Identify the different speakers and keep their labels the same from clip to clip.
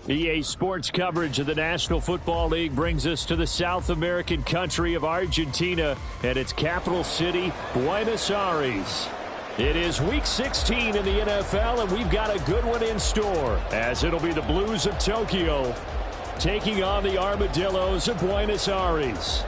Speaker 1: EA Sports coverage of the National Football League brings us to the South American country of Argentina and its capital city, Buenos Aires. It is Week 16 in the NFL, and we've got a good one in store, as it'll be the Blues of Tokyo taking on the Armadillos of Buenos Aires.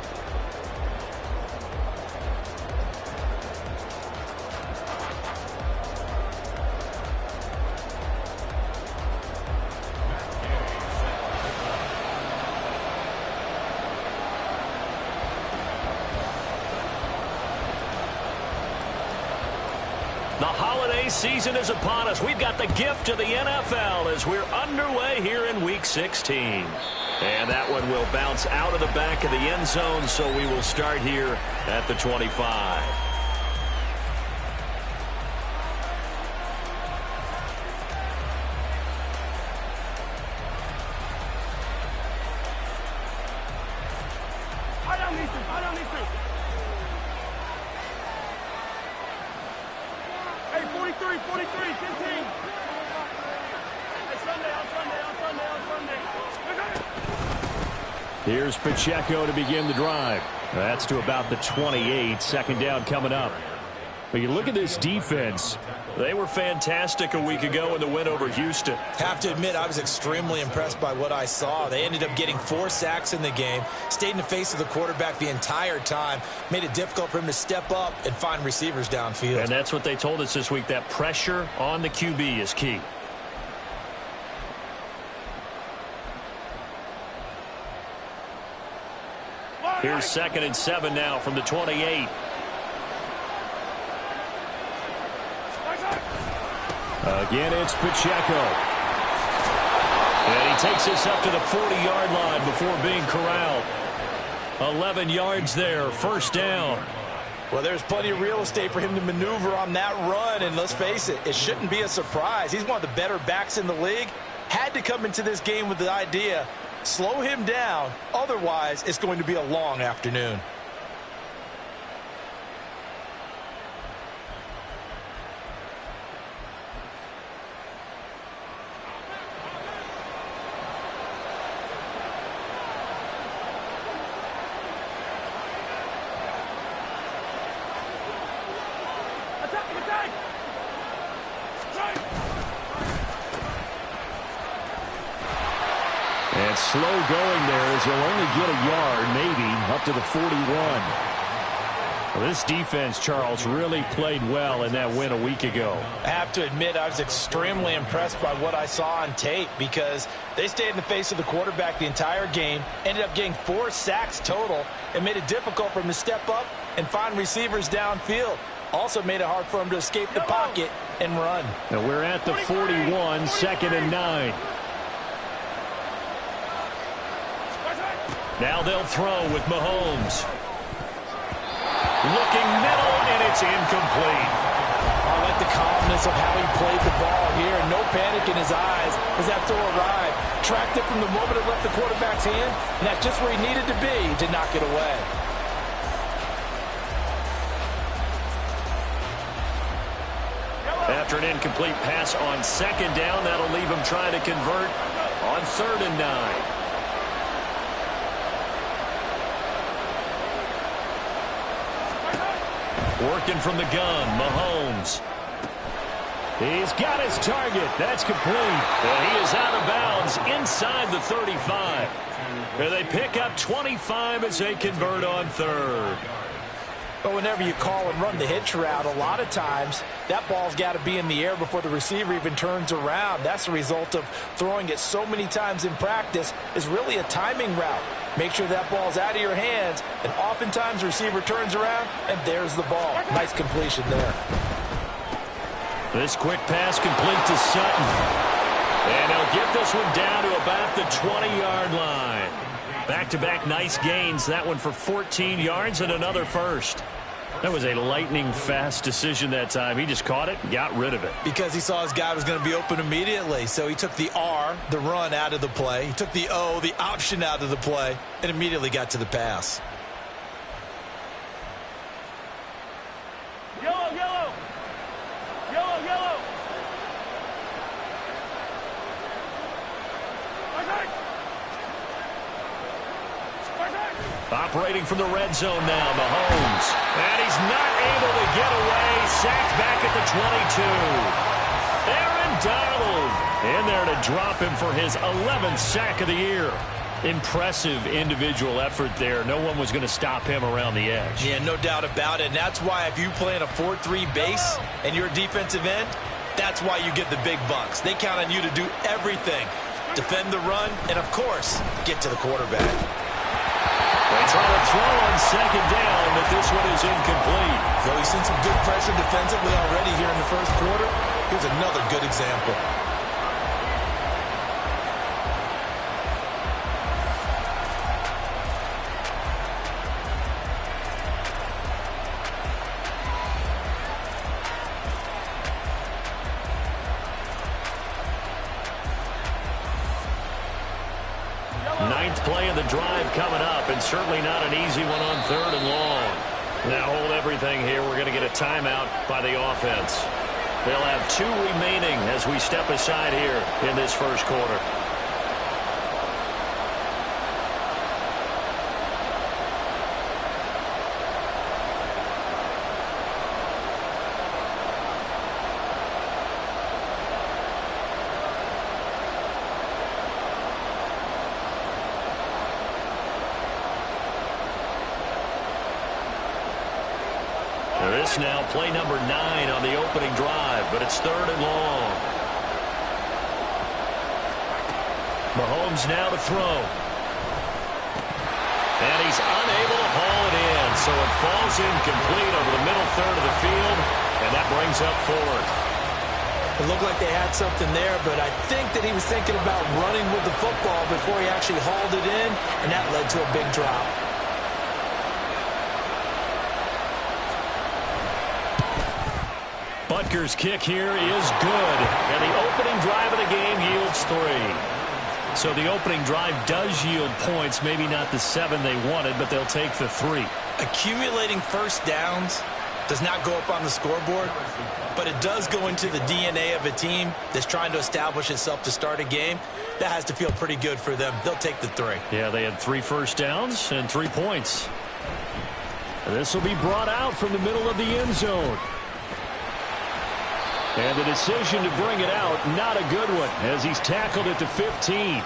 Speaker 2: The holiday season is upon us. We've got the gift of the NFL as we're underway here in Week 16. And that one will bounce out of the back of the end zone, so we will start here at the 25.
Speaker 1: Here's Pacheco to begin the drive. That's to about the 28. Second down coming up. But you look at this defense.
Speaker 2: They were fantastic a week ago in the win over Houston.
Speaker 3: Have to admit, I was extremely impressed by what I saw. They ended up getting 4 sacks in the game, stayed in the face of the quarterback the entire time, made it difficult for him to step up and find receivers downfield.
Speaker 2: And that's what they told us this week, that pressure on the QB is key. Here's 2nd and 7 now from the 28.
Speaker 1: Again, it's Pacheco.
Speaker 2: And he takes us up to the 40-yard line before being corralled. 11 yards there, first down.
Speaker 3: Well, there's plenty of real estate for him to maneuver on that run, and let's face it, it shouldn't be a surprise. He's one of the better backs in the league. Had to come into this game with the idea, slow him down, otherwise it's going to be a long afternoon.
Speaker 1: And slow going there as he'll only get a yard, maybe, up to the 41. Well, this defense, Charles, really played well in that win a week ago.
Speaker 3: I have to admit, I was extremely impressed by what I saw on tape because they stayed in the face of the quarterback the entire game, ended up getting 4 sacks total, and made it difficult for him to step up and find receivers downfield. Also made it hard for him to escape the pocket and run.
Speaker 1: Now we're at the 41, 2nd and 9.
Speaker 2: Now they'll throw with Mahomes. Looking middle, and it's incomplete.
Speaker 3: I like the calmness of how he played the ball here. No panic in his eyes as that throw arrived. Tracked it from the moment it left the quarterback's hand, and that's just where he needed to be to knock it away.
Speaker 2: After an incomplete pass on 2nd down, that'll leave him trying to convert on 3rd and 9. Working from the gun, Mahomes.
Speaker 1: He's got his target. That's complete.
Speaker 2: And he is out of bounds inside the 35. And they pick up 25 as they convert on 3rd.
Speaker 3: But whenever you call and run the hitch route, a lot of times that ball's got to be in the air before the receiver even turns around. That's the result of throwing it so many times in practice is really a timing route. Make sure that ball's out of your hands, and oftentimes the receiver turns around, and there's the ball. Nice completion there.
Speaker 2: This quick pass complete to Sutton. And he'll get this one down to about the 20-yard line. Back-to-back nice gains. That one for 14 yards and another first. That was a lightning-fast decision that time. He just caught it and got rid of it.
Speaker 3: Because he saw his guy was going to be open immediately. So he took the R, the run, out of the play. He took the O, the option, out of the play, and immediately got to the pass.
Speaker 4: Yellow, yellow. Yellow, yellow.
Speaker 2: operating from the red zone now, Mahomes. And he's not able to get away. Sacked back at the 22. Aaron Donald in there to drop him for his 11th sack of the year. Impressive individual effort there. No one was going to stop him around the edge.
Speaker 3: Yeah, no doubt about it. And that's why if you play in a 4-3 base and you're a defensive end, that's why you get the big bucks. They count on you to do everything. Defend the run, and, of course, get to the quarterback.
Speaker 2: They try to throw on second down, but this one is incomplete.
Speaker 3: Though he's seen some good pressure defensively already here in the first quarter, here's another good example.
Speaker 2: Ninth play of the drive coming up, and certainly not an easy one on 3rd and long. Now hold everything here. We're going to get a timeout by the offense. They'll have 2 remaining as we step aside here in this first quarter. This now play number 9 on the opening drive, but it's 3rd and long. Mahomes now to throw. And he's unable to haul it in, so it falls incomplete over the middle third of the field, and that brings up 4th.
Speaker 3: It looked like they had something there, but I think that he was thinking about running with the football before he actually hauled it in, and that led to a big drop.
Speaker 2: Butker's kick here is good, and the opening drive of the game yields 3. So the opening drive does yield points, maybe not the 7 they wanted, but they'll take the 3.
Speaker 3: Accumulating first downs does not go up on the scoreboard, but it does go into the DNA of a team that's trying to establish itself to start a game. That has to feel pretty good for them. They'll take the 3.
Speaker 2: Yeah, they had 3 first downs and 3 points. This will be brought out from the middle of the end zone. And the decision to bring it out, not a good one, as he's tackled at the 15.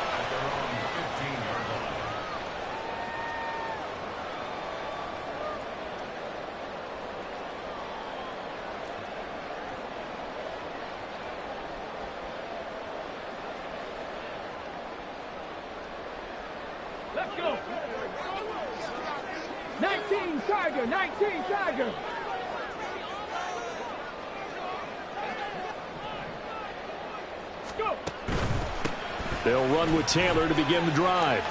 Speaker 4: Let's go. 19 Tiger, 19 Tiger.
Speaker 1: They'll run with Taylor to begin the drive.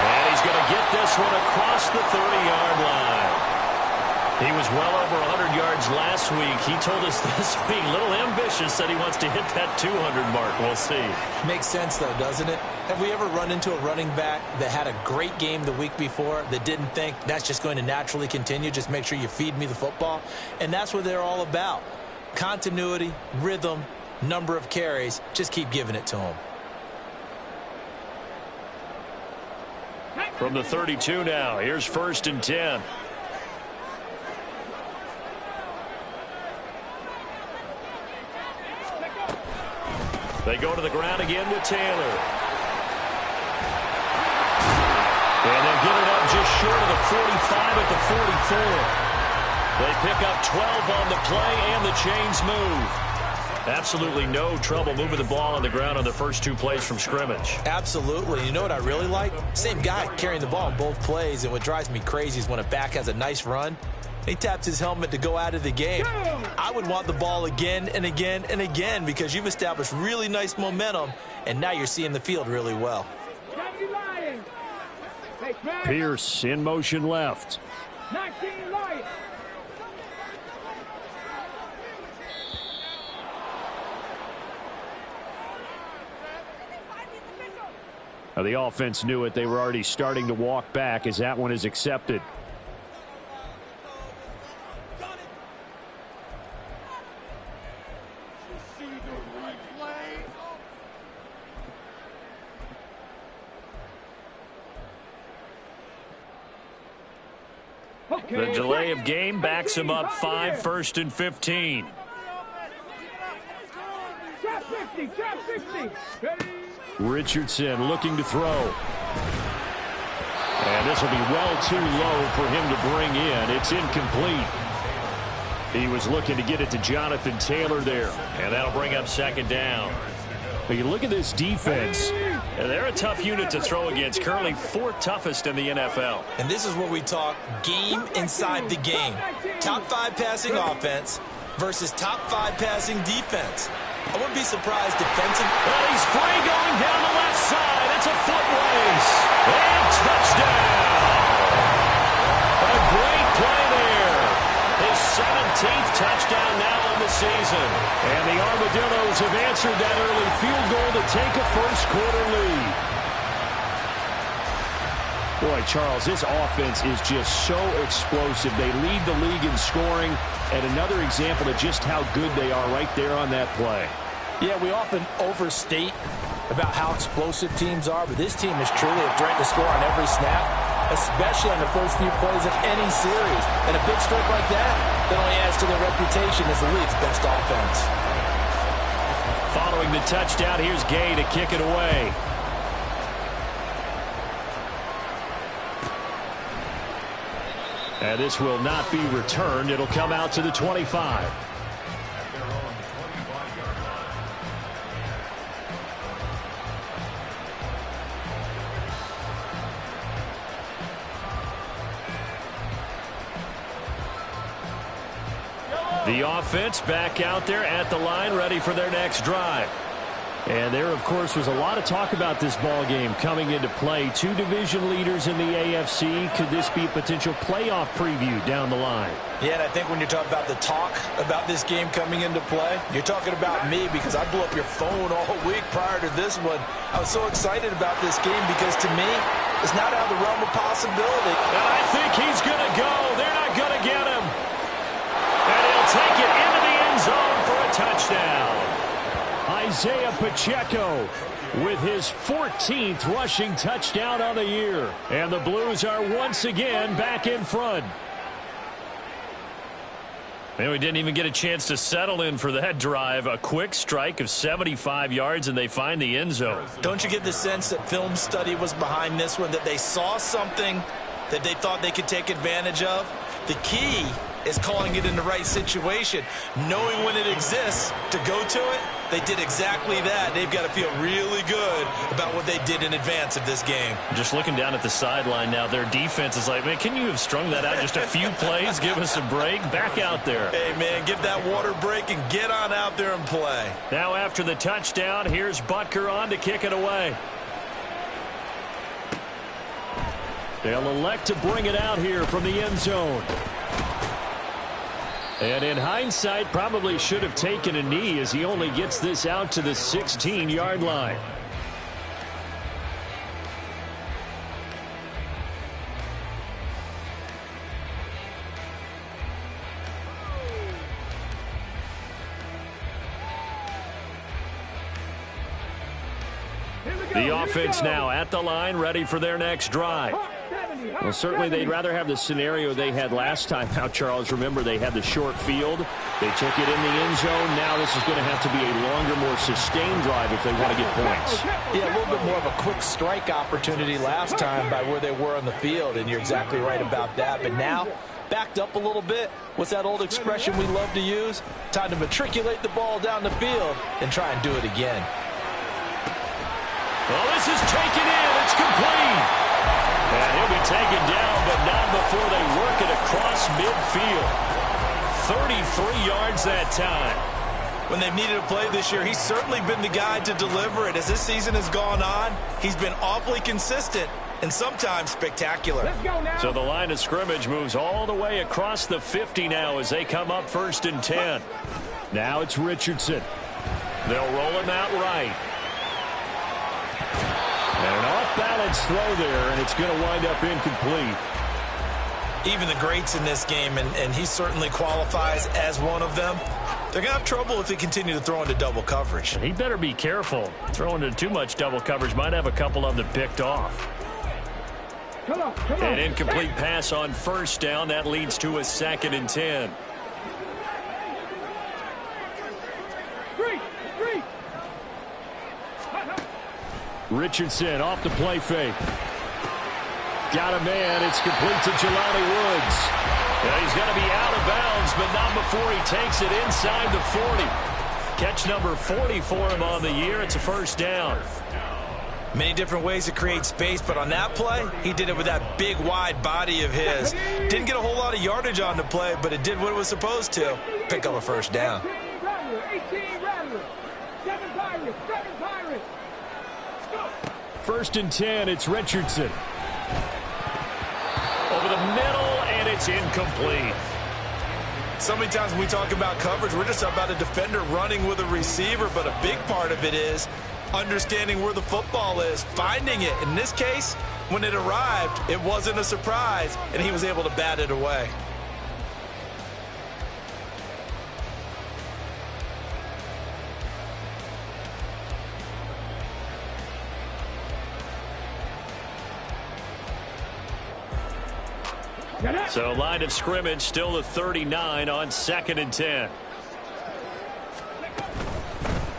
Speaker 2: And he's going to get this one across the 30-yard line. He was well over 100 yards last week. He told us this week, a little ambitious, that he wants to hit that 200 mark. We'll see.
Speaker 3: Makes sense, though, doesn't it? Have we ever run into a running back that had a great game the week before that didn't think that's just going to naturally continue? Just make sure you feed me the football. And that's what they're all about. Continuity, rhythm, number of carries. Just keep giving it to him.
Speaker 2: From the 32 now, here's 1st and 10. They go to the ground again to Taylor. And they'll get it up just short of the 45 at the 44. They pick up 12 on the play, and the chains move. Absolutely no trouble moving the ball on the ground on the first 2 plays from scrimmage.
Speaker 3: Absolutely. You know what I really like? Same guy carrying the ball in both plays, and what drives me crazy is when a back has a nice run, he taps his helmet to go out of the game. I would want the ball again and again and again because you've established really nice momentum, and now you're seeing the field really well.
Speaker 1: Pierce in motion left.
Speaker 4: 19 Lions.
Speaker 1: Now the offense knew it. They were already starting to walk back as that one is accepted.
Speaker 2: The delay of game backs him up 5, 1st and 15.
Speaker 4: Trap 50, trap 50. Ready?
Speaker 1: Richardson looking to throw. And this will be well too low for him to bring in. It's incomplete. He was looking to get it to Jonathan Taylor there.
Speaker 2: And that'll bring up 2nd down.
Speaker 1: But you look at this defense.
Speaker 2: And they're a tough unit to throw against, currently 4th toughest in the NFL.
Speaker 3: And this is where we talk game inside the game. Top 5 passing offense versus top 5 passing defense. I wouldn't be surprised defensively.
Speaker 2: Well, he's free going down the left side. It's a foot race. And touchdown. A great play there. His 17th touchdown now on the season.
Speaker 1: And the Armadillos have answered that early field goal to take a first-quarter lead. Boy, Charles, this offense is just so explosive. They lead the league in scoring, and another example of just how good they are right there on that play.
Speaker 3: Yeah, we often overstate about how explosive teams are, but this team is truly a threat to score on every snap, especially on the first few plays of any series. And a big stroke like that only adds to their reputation as the league's best offense.
Speaker 2: Following the touchdown, here's Gay to kick it away.
Speaker 1: And this will not be returned. It'll come out to the 25.
Speaker 2: The offense back out there at the line, ready for their next drive.
Speaker 1: And there, of course, was a lot of talk about this ball game coming into play. 2 division leaders in the AFC. Could this be a potential playoff preview down the line?
Speaker 3: Yeah, and I think when you're talking about the talk about this game coming into play, you're talking about me because I blew up your phone all week prior to this one. I was so excited about this game because, to me, it's not out of the realm of possibility.
Speaker 2: And I think he's going to go. They're not going to get him. And he'll take it into the end zone for a touchdown.
Speaker 1: Isaiah Pacheco with his 14th rushing touchdown on the year. And the Blues are once again back in front.
Speaker 2: And we didn't even get a chance to settle in for that drive. A quick strike of 75 yards, and they find the end zone.
Speaker 3: Don't you get the sense that film study was behind this one, that they saw something that they thought they could take advantage of? The key is calling it in the right situation, knowing when it exists to go to it. They did exactly that. They've got to feel really good about what they did in advance of this game.
Speaker 2: Just looking down at the sideline now, their defense is like, man, can you have strung that out just a few plays? Give us a break. Back out there.
Speaker 3: Hey, man, give that water break and get on out there and play.
Speaker 2: Now after the touchdown, here's Butker on to kick it away.
Speaker 1: They'll elect to bring it out here from the end zone. And in hindsight, probably should have taken a knee as he only gets this out to the 16-yard line. The offense now at the line, ready for their next drive. Well, certainly they'd rather have the scenario they had last time out, Charles. Remember, they had the short field. They took it in the end zone. Now this is going to have to be a longer, more sustained drive if they want to get points.
Speaker 3: Yeah, a little bit more of a quick strike opportunity last time by where they were on the field, and you're exactly right about that. But now, backed up a little bit. What's that old expression we love to use? Time to matriculate the ball down the field and try and do it again.
Speaker 2: Well, this is taken in. It's complete. And he'll be taken down, but not before they work it across midfield. 33 yards that time.
Speaker 3: When they've needed a play this year, he's certainly been the guy to deliver it. As this season has gone on, he's been awfully consistent and sometimes spectacular.
Speaker 4: Let's go now.
Speaker 2: So the line of scrimmage moves all the way across the 50 now as they come up 1st and 10.
Speaker 1: Now it's Richardson.
Speaker 2: They'll roll him out right.
Speaker 1: And an off-balance throw there, and it's going to wind up incomplete.
Speaker 3: Even the greats in this game, and he certainly qualifies as one of them, they're going to have trouble if they continue to throw into double coverage.
Speaker 2: He better be careful. Throwing into too much double coverage might have a couple of them picked off. An incomplete pass on first down. That leads to a 2nd and 10.
Speaker 1: Richardson off the play fake. Got a man. It's complete to Jelani Woods.
Speaker 2: Yeah, he's going to be out of bounds, but not before he takes it inside the 40. Catch number 40 for him on the year. It's a first down.
Speaker 3: Many different ways to create space, but on that play, he did it with that big, wide body of his. Didn't get a whole lot of yardage on the play, but it did what it was supposed to. Pick up a first down.
Speaker 4: 18 Rattler, 7 Pirates, 7 Pirates.
Speaker 1: First and 10, it's Richardson.
Speaker 2: Over the middle, and it's incomplete.
Speaker 3: So many times when we talk about coverage, we're just about a defender running with a receiver, but a big part of it is understanding where the football is, finding it. In this case, when it arrived, it wasn't a surprise, and he was able to bat it away.
Speaker 2: So line of scrimmage still the 39 on 2nd and 10.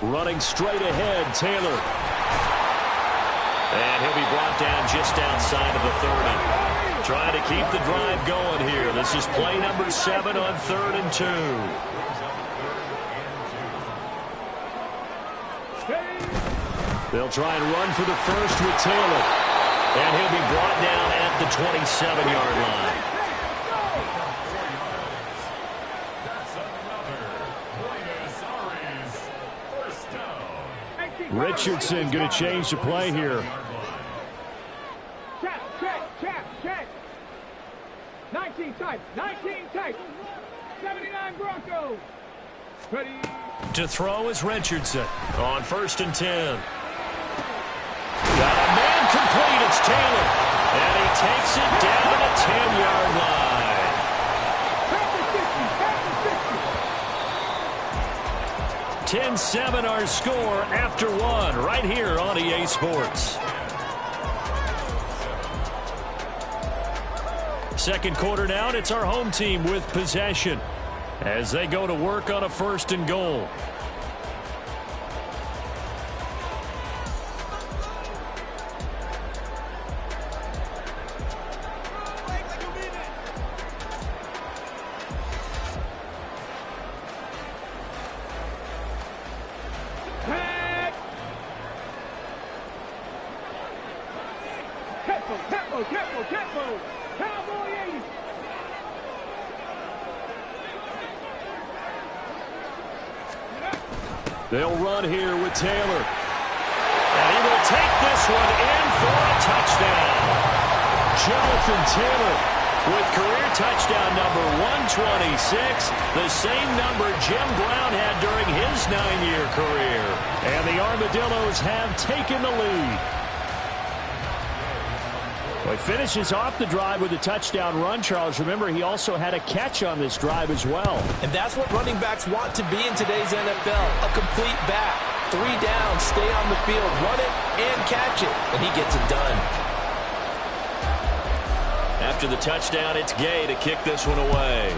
Speaker 1: Running straight ahead, Taylor.
Speaker 2: And he'll be brought down just outside of the 30. Trying to keep the drive going here. This is play number 7 on 3rd and 2.
Speaker 1: They'll try and run for the first with Taylor.
Speaker 2: And he'll be brought down at the 27-yard line.
Speaker 1: Richardson going to change the play here.
Speaker 4: Check. 19 type. 79 Broncos. Ready.
Speaker 2: To throw is Richardson on 1st and 10. Got a man complete. It's Taylor. And he takes it down the 10-yard line. 10-7 our score after 1 right here on EA Sports. Second quarter now, and it's our home team with possession as they go to work on a 1st and goal.
Speaker 4: Tempo. Cowboy 80.
Speaker 1: They'll run here with Taylor.
Speaker 2: And he will take this one in for a touchdown.
Speaker 1: Jonathan Taylor
Speaker 2: with career touchdown number 126, the same number Jim Brown had during his 9-year career.
Speaker 1: And the Armadillos have taken the lead. Well, he finishes off the drive with a touchdown run, Charles. Remember, he also had a catch on this drive as well.
Speaker 3: And that's what running backs want to be in today's NFL, a complete back. 3 down, stay on the field, run it, and catch it. And he gets it done.
Speaker 2: After the touchdown, it's Gay to kick this one away.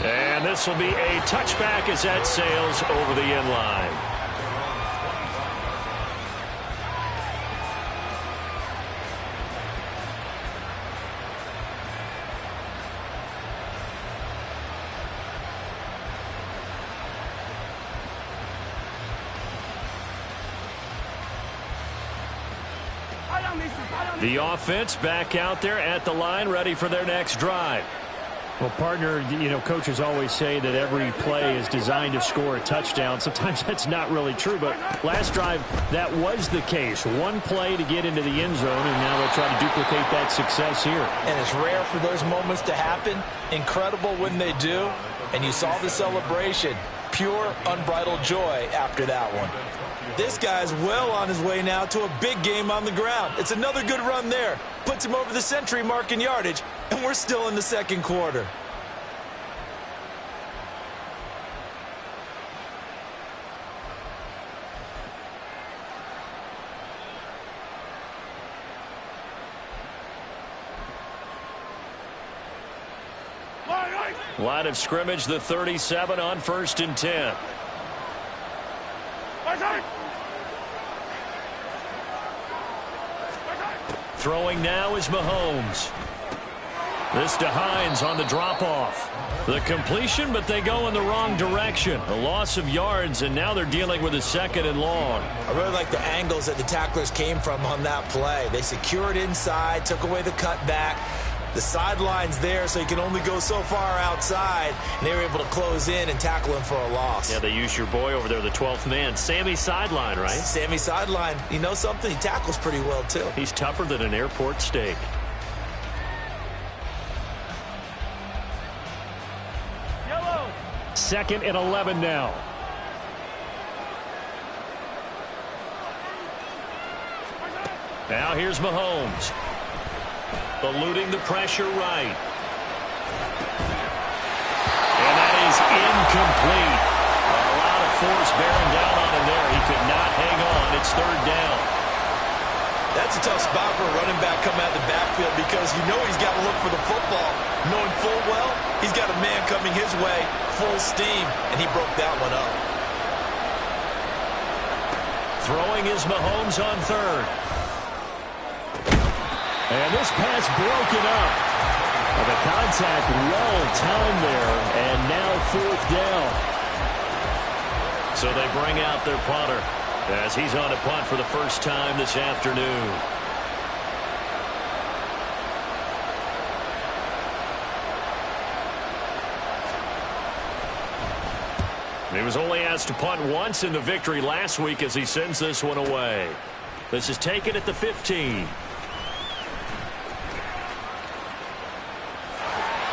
Speaker 2: And this will be a touchback as that sails over the end line. The offense back out there at the line, ready for their next drive.
Speaker 1: Well, partner, coaches always say that every play is designed to score a touchdown. Sometimes that's not really true, but last drive, that was the case. One play to get into the end zone, and now they'll try to duplicate that success here.
Speaker 3: And it's rare for those moments to happen. Incredible when they do. And you saw the celebration. Pure, unbridled joy after that one. This guy's well on his way now to a big game on the ground. It's another good run there. Puts him over the century mark in yardage, and we're still in the second quarter.
Speaker 2: Line of scrimmage, the 37 on 1st and 10. Throwing now is Mahomes. This to Hines on the drop-off. The completion, but they go in the wrong direction. A loss of yards, and now they're dealing with a 2nd and long.
Speaker 3: I really like the angles that the tacklers came from on that play. They secured inside, took away the cutback. The sideline's there, so you can only go so far outside, and they were able to close in and tackle him for a loss.
Speaker 2: Yeah, they used your boy over there, the 12th man. Sammy Sideline, right?
Speaker 3: Sammy Sideline. You know something? He tackles pretty well, too.
Speaker 2: He's tougher than an airport steak.
Speaker 1: Yellow. 2nd and 11 now.
Speaker 2: Now here's Mahomes. Eluding the pressure right. And that is incomplete. A lot of force bearing down on him there. He could not hang on. It's 3rd down.
Speaker 3: That's a tough spot for a running back coming out of the backfield because you know he's got to look for the football. Knowing full well, he's got a man coming his way, full steam, and he broke that one up.
Speaker 2: Throwing is Mahomes on 3rd.
Speaker 1: And this pass broken up. The contact well timed there, and now 4th down.
Speaker 2: So they bring out their punter as he's on a punt for the first time this afternoon. He was only asked to punt once in the victory last week as he sends this one away. This is taken at the 15.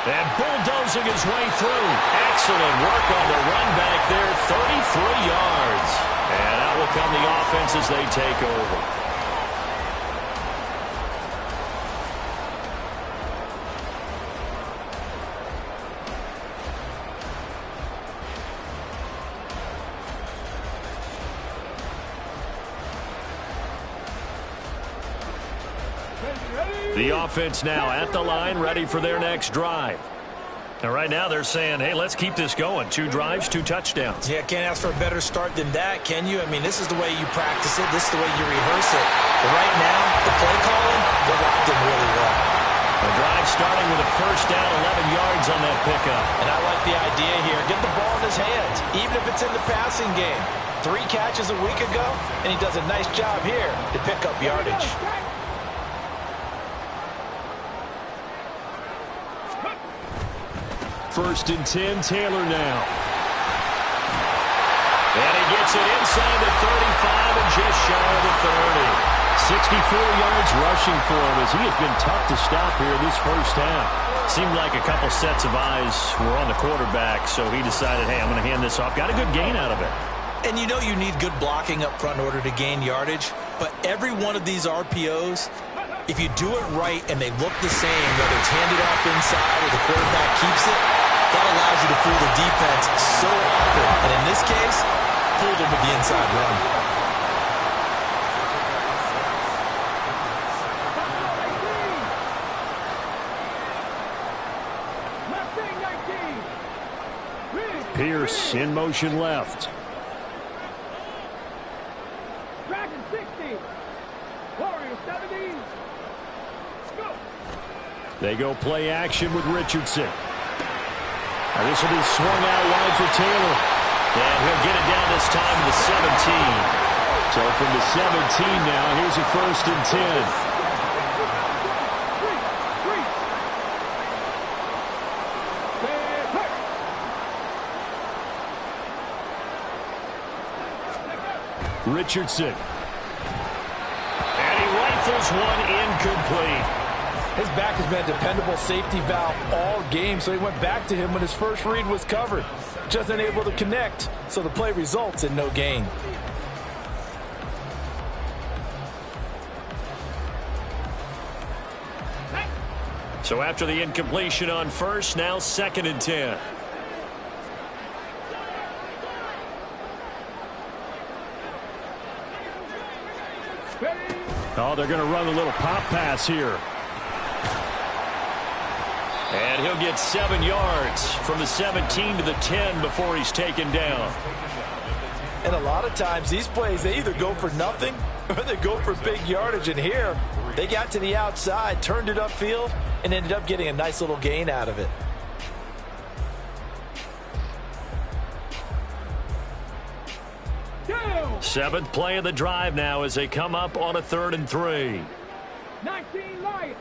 Speaker 2: And bulldozing his way through. Excellent work on the run back there. 33 yards. And out will come the offense as they take over. The offense now at the line, ready for their next drive. And right now they're saying, hey, let's keep this going. 2 drives, 2 touchdowns.
Speaker 3: Yeah, can't ask for a better start than that, can you? I mean, this is the way you practice it. This is the way you rehearse it. But right now, the play calling, they're locked in really well.
Speaker 2: The drive starting with a 1st down, 11 yards on that pickup.
Speaker 3: And I like the idea here. Get the ball in his hands, even if it's in the passing game. 3 catches a week ago, and he does a nice job here to pick up yardage.
Speaker 1: 1st and 10, Taylor now.
Speaker 2: And he gets it inside the 35 and just shy of the 30.
Speaker 1: 64 yards rushing for him as he has been tough to stop here in this first half.
Speaker 2: Seemed like a couple sets of eyes were on the quarterback, so he decided, hey, I'm going to hand this off. Got a good gain out of it.
Speaker 3: And you know you need good blocking up front in order to gain yardage, but every one of these RPOs, if you do it right and they look the same, whether it's handed off inside or the quarterback keeps it, that allows you to fool the defense so often. And in this case, fooled them with the inside run.
Speaker 1: Pierce in motion left.
Speaker 4: Dragon 60. Warrior 70. Go.
Speaker 1: They go play action with Richardson. And this will be swung out wide for Taylor.
Speaker 2: And he'll get it down this time to the 17.
Speaker 1: So from the 17 now, here's a 1st and 10. Richardson.
Speaker 2: And he rifles one incomplete.
Speaker 3: His back has been a dependable safety valve all game, so he went back to him when his first read was covered. Just unable to connect, so the play results in no gain.
Speaker 2: So after the incompletion on 1st, now 2nd and 10.
Speaker 1: Oh, they're going to run a little pop pass here.
Speaker 2: And he'll get 7 yards from the 17 to the 10 before he's taken down.
Speaker 3: And a lot of times these plays, they either go for nothing or they go for big yardage. And here, they got to the outside, turned it upfield, and ended up getting a nice little gain out of it.
Speaker 2: Seventh play of the drive now as they come up on a 3rd and 3.
Speaker 4: 19 Lions.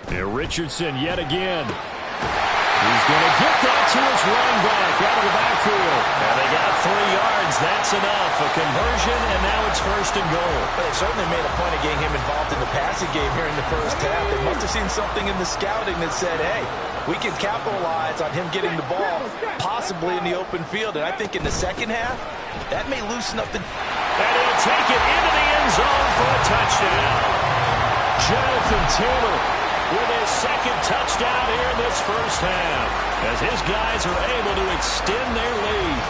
Speaker 1: Here Richardson yet again. He's going to get that to his running back out of the backfield.
Speaker 2: And they got 3 yards. That's enough. A conversion, and now it's 1st and goal.
Speaker 3: But they certainly made a point of getting him involved in the passing game here in the first half. They must have seen something in the scouting that said, hey, we can capitalize on him getting the ball, possibly in the open field. And I think in the second half, that may loosen up the...
Speaker 2: And he'll take it into the end zone for a touchdown. Jonathan Taylor with his 2nd touchdown here in this first half, as his guys are able to extend their lead.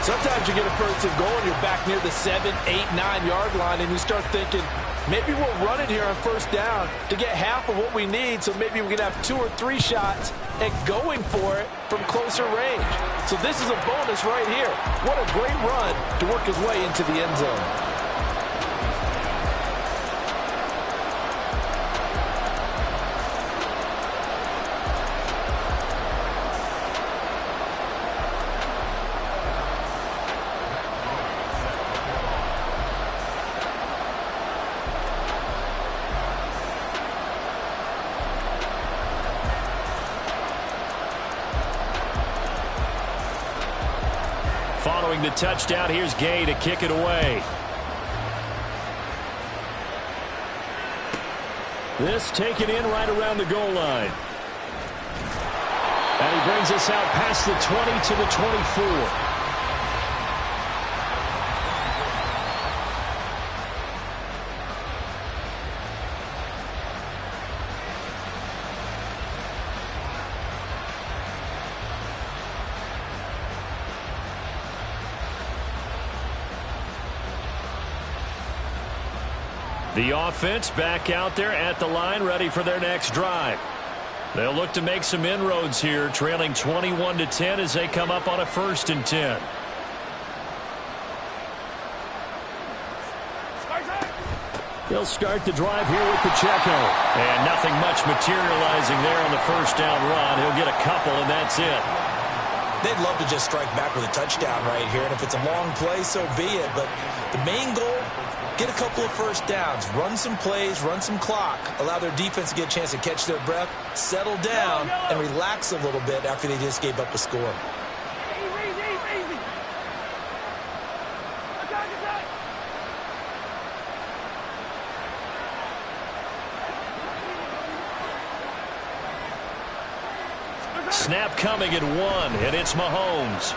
Speaker 3: Sometimes you get a 1st and goal and you're back near the 7, 8, 9-yard line, and you start thinking, maybe we'll run it here on 1st down to get half of what we need, so maybe we can have 2 or 3 shots at going for it from closer range. So this is a bonus right here. What a great run to work his way into the end zone.
Speaker 2: Following the touchdown, here's Gay to kick it away.
Speaker 1: This taken in right around the goal line. And he brings us out past the 20 to the 24.
Speaker 2: The offense back out there at the line, ready for their next drive. They'll look to make some inroads here, trailing 21 to 10 as they come up on a 1st and 10.
Speaker 1: He'll start the drive here with Pacheco.
Speaker 2: And nothing much materializing there on the 1st down run. He'll get a couple, and that's it.
Speaker 3: They'd love to just strike back with a touchdown right here, and if it's a long play, so be it. But the main goal, get a couple of 1st downs, run some plays, run some clock, allow their defense to get a chance to catch their breath, settle down, and relax a little bit after they just gave up a score.
Speaker 4: Easy.
Speaker 2: Snap coming at 1, and it's Mahomes.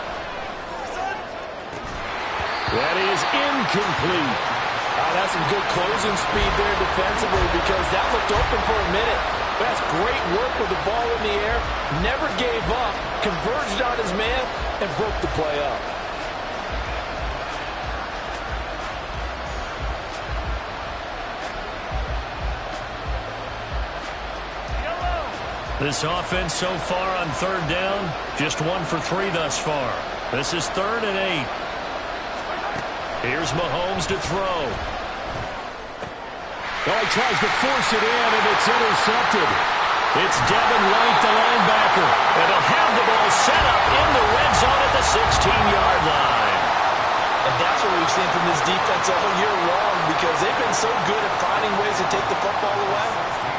Speaker 1: That is incomplete.
Speaker 3: That's some good closing speed there defensively, because that looked open for a minute. But that's great work with the ball in the air. Never gave up, converged on his man, and broke the play up.
Speaker 2: This offense so far on 3rd down, just 1 for 3 thus far. This is 3rd and 8. Here's Mahomes to throw.
Speaker 1: Oh, he tries to force it in, and it's intercepted.
Speaker 2: It's Devin White, the linebacker. And he'll have the ball set up in the red zone at the 16-yard line.
Speaker 3: And that's what we've seen from this defense all year long, because they've been so good at finding ways to take the football away.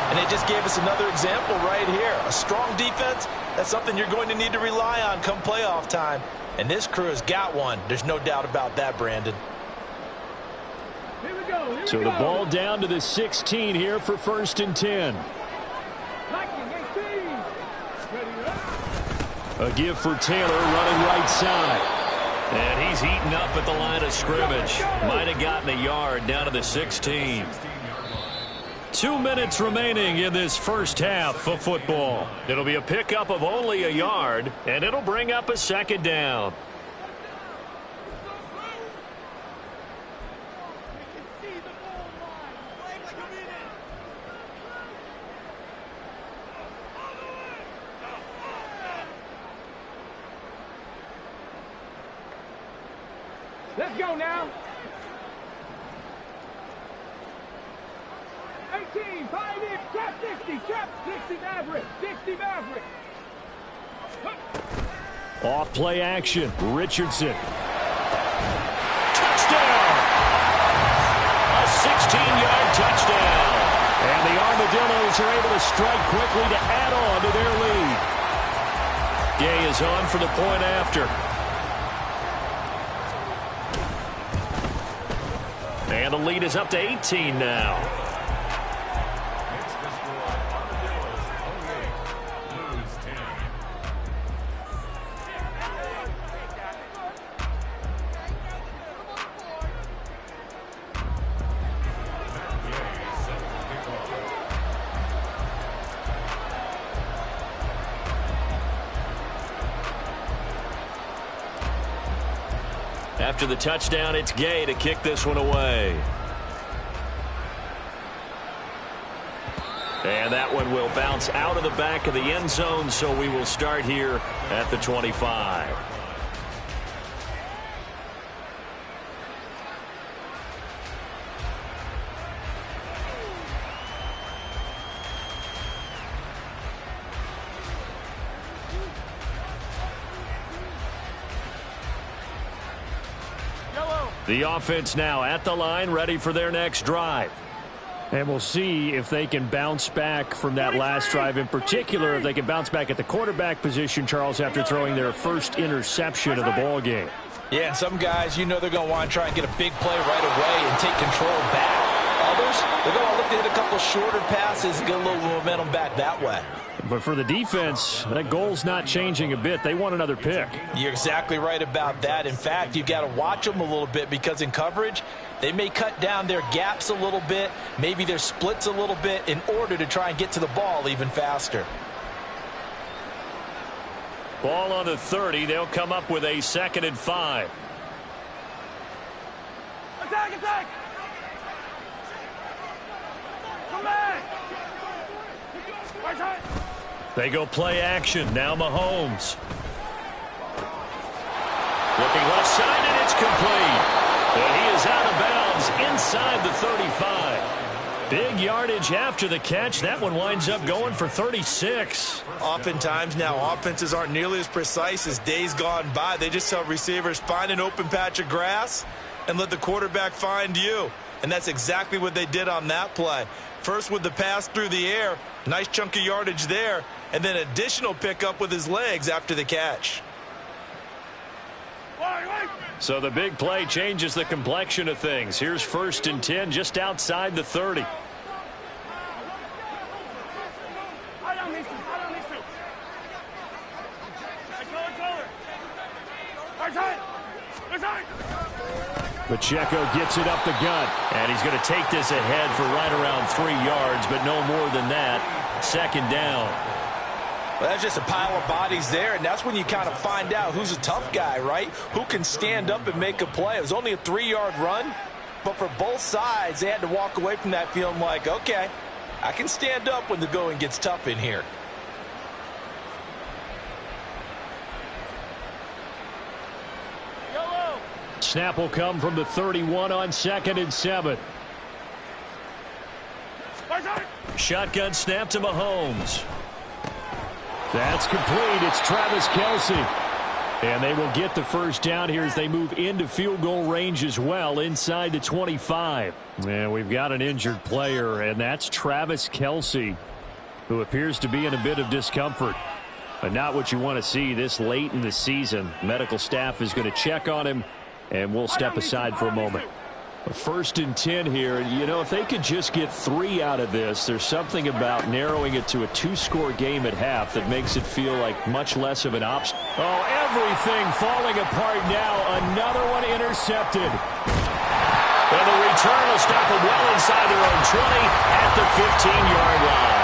Speaker 3: And they just gave us another example right here. A strong defense, that's something you're going to need to rely on come playoff time. And this crew has got one. There's no doubt about that, Brandon.
Speaker 1: So the ball down to the 16 here for 1st and 10. A give for Taylor running right side.
Speaker 2: And he's eaten up at the line of scrimmage. Might have gotten a yard down to the 16. 2 minutes remaining in this first half of football. It'll be a pickup of only a yard, and it'll bring up a 2nd down.
Speaker 4: Let's go now. 18, 5 in, trap 60, trap 60 Maverick, 60 Maverick.
Speaker 1: Off play action, Richardson.
Speaker 2: Touchdown! A 16-yard touchdown.
Speaker 1: And the Armadillos are able to strike quickly to add on to their lead.
Speaker 2: Gay is on for the point after. And the lead is up to 18 now. After the touchdown, it's Gay to kick this one away. And that one will bounce out of the back of the end zone, so we will start here at the 25. The offense now at the line, ready for their next drive.
Speaker 1: And we'll see if they can bounce back from that last drive, in particular if they can bounce back at the quarterback position, Charles, after throwing their first interception of the ball game.
Speaker 3: Yeah, and some guys, you know they're going to want to try and get a big play right away and take control back. Others, they're going to look to hit a couple shorter passes and get a little momentum back that way.
Speaker 1: But for the defense, that goal's not changing a bit. They want another pick.
Speaker 3: You're exactly right about that. In fact, you've got to watch them a little bit because in coverage, they may cut down their gaps a little bit, maybe their splits a little bit in order to try and get to the ball even faster.
Speaker 2: Ball on the 30. They'll come up with a 2nd and 5.
Speaker 4: Attack, attack! Come back! Right side!
Speaker 2: They go play action. Now Mahomes. Looking left side, and it's complete. And he is out of bounds inside the 35. Big yardage after the catch. That one winds up going for 36.
Speaker 3: Oftentimes now, offenses aren't nearly as precise as days gone by. They just tell receivers, find an open patch of grass and let the quarterback find you. And that's exactly what they did on that play. First with the pass through the air, nice chunk of yardage there, and then additional pickup with his legs after the catch.
Speaker 2: So the big play changes the complexion of things. Here's 1st and 10 just outside the 30.
Speaker 1: Pacheco gets it up the gut.
Speaker 2: And he's going to take this ahead for right around 3 yards, but no more than that. 2nd down.
Speaker 3: Well, that's just a pile of bodies there, and that's when you kind of find out who's a tough guy, right? Who can stand up and make a play. It was only a 3-yard run, but for both sides, they had to walk away from that feeling like, okay, I can stand up when the going gets tough in here.
Speaker 1: Snap will come from the 31 on 2nd and 7.
Speaker 2: Shotgun snap to Mahomes.
Speaker 1: That's complete. It's Travis Kelce. And they will get the first down here as they move into field goal range as well inside the 25. And we've got an injured player, and that's Travis Kelce, who appears to be in a bit of discomfort. But not what you want to see this late in the season. Medical staff is going to check on him, and we'll step aside for a moment. 1st and 10 here. You know, if they could just get 3 out of this, there's something about narrowing it to a 2-score game at half that makes it feel like much less of an option. Oh, everything falling apart now. Another one intercepted.
Speaker 2: And the return will stop them well inside their own 20 at the 15-yard line.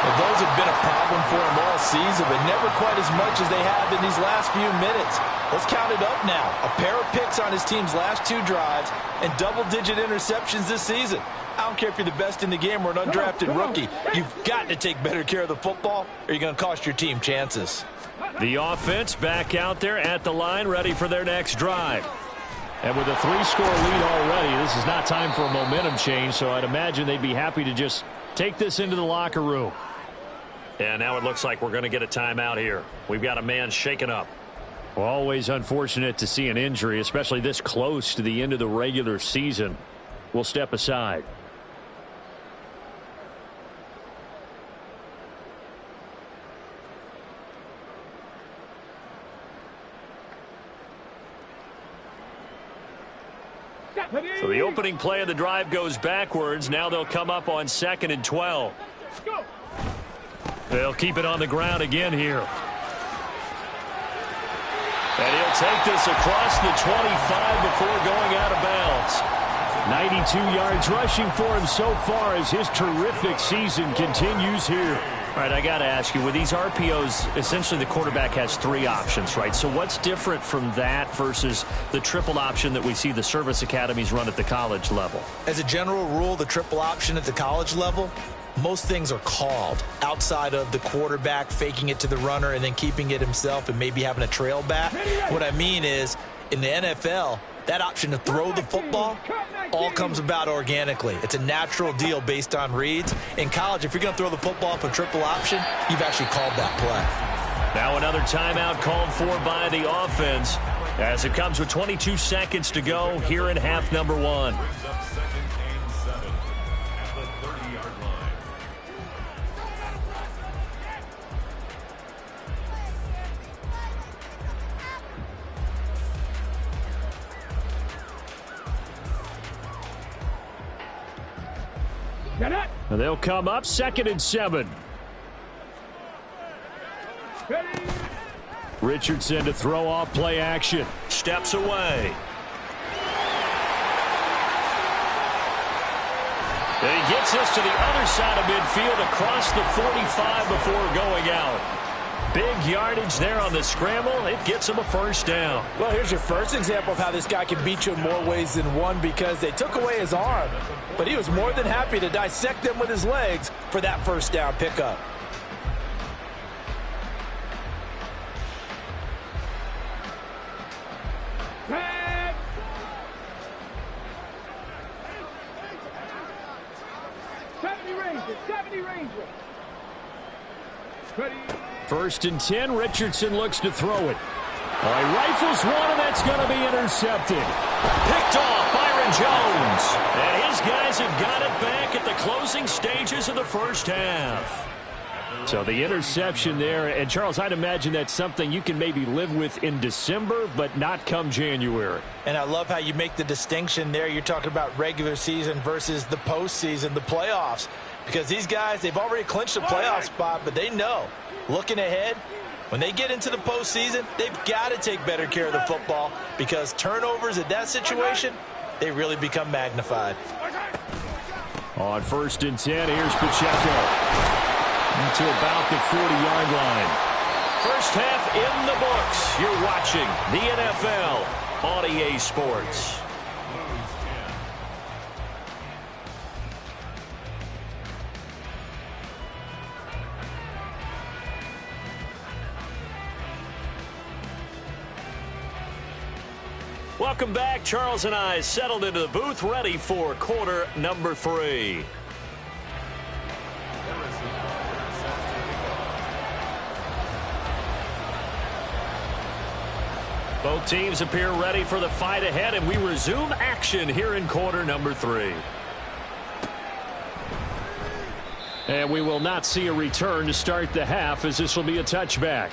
Speaker 3: Well, those have been a problem for them all season, but never quite as much as they have in these last few minutes. Let's count it up now. A pair of picks on his team's last 2 drives and double-digit interceptions this season. I don't care if you're the best in the game or an undrafted rookie. You've got to take better care of the football or you're going to cost your team chances.
Speaker 2: The offense back out there at the line, ready for their next drive.
Speaker 1: And with a 3-score lead already, this is not time for a momentum change, so I'd imagine they'd be happy to just take this into the locker room.
Speaker 2: And now it looks like we're going to get a timeout here. We've got a man shaken up.
Speaker 1: Well, always unfortunate to see an injury, especially this close to the end of the regular season. We'll step aside.
Speaker 2: So the opening play of the drive goes backwards. Now they'll come up on 2nd and 12.
Speaker 1: They'll keep it on the ground again here.
Speaker 2: And he'll take this across the 25 before going out of bounds.
Speaker 1: 92 yards rushing for him so far as his terrific season continues here.
Speaker 2: All right, I got to ask you, with these RPOs, essentially the quarterback has 3 options, right? So what's different from that versus the triple option that we see the service academies run at the college level?
Speaker 3: As a general rule, the triple option at the college level, most things are called outside of the quarterback faking it to the runner and then keeping it himself and maybe having a trail back. What I mean is, in the NFL, that option to throw the football all comes about organically. It's a natural deal based on reads. In college, if you're going to throw the football off a triple option, you've actually called that play.
Speaker 2: Now another timeout called for by the offense as it comes with 22 seconds to go here in half number 1.
Speaker 1: They'll come up 2nd and 7. Richardson to throw off play action.
Speaker 2: Steps away. And he gets this to the other side of midfield across the 45 before going out. Big yardage there on the scramble. It gets him a first down.
Speaker 3: Well, here's your first example of how this guy can beat you in more ways than one, because they took away his arm, but he was more than happy to dissect them with his legs for that first down pickup.
Speaker 1: First and 10, Richardson looks to throw it. All right, rifles one, and that's going to be intercepted.
Speaker 2: Picked off Byron Jones. And his guys have got it back at the closing stages of the first half.
Speaker 1: So the interception there, and Charles, I'd imagine that's something you can maybe live with in December, but not come January.
Speaker 3: And I love how you make the distinction there. You're talking about regular season versus the postseason, the playoffs. Because these guys, they've already clinched a playoff spot, but they know, looking ahead, when they get into the postseason, they've got to take better care of the football, because turnovers in that situation, they really become magnified.
Speaker 1: On 1st and 10, here's Pacheco. To about the 40-yard line.
Speaker 2: First half in the books. You're watching the NFL on EA Sports. Welcome back. Charles and I settled into the booth, ready for quarter number 3. Both teams appear ready for the fight ahead, and we resume action here in quarter number 3.
Speaker 1: And we will not see a return to start the half, as this will be a touchback.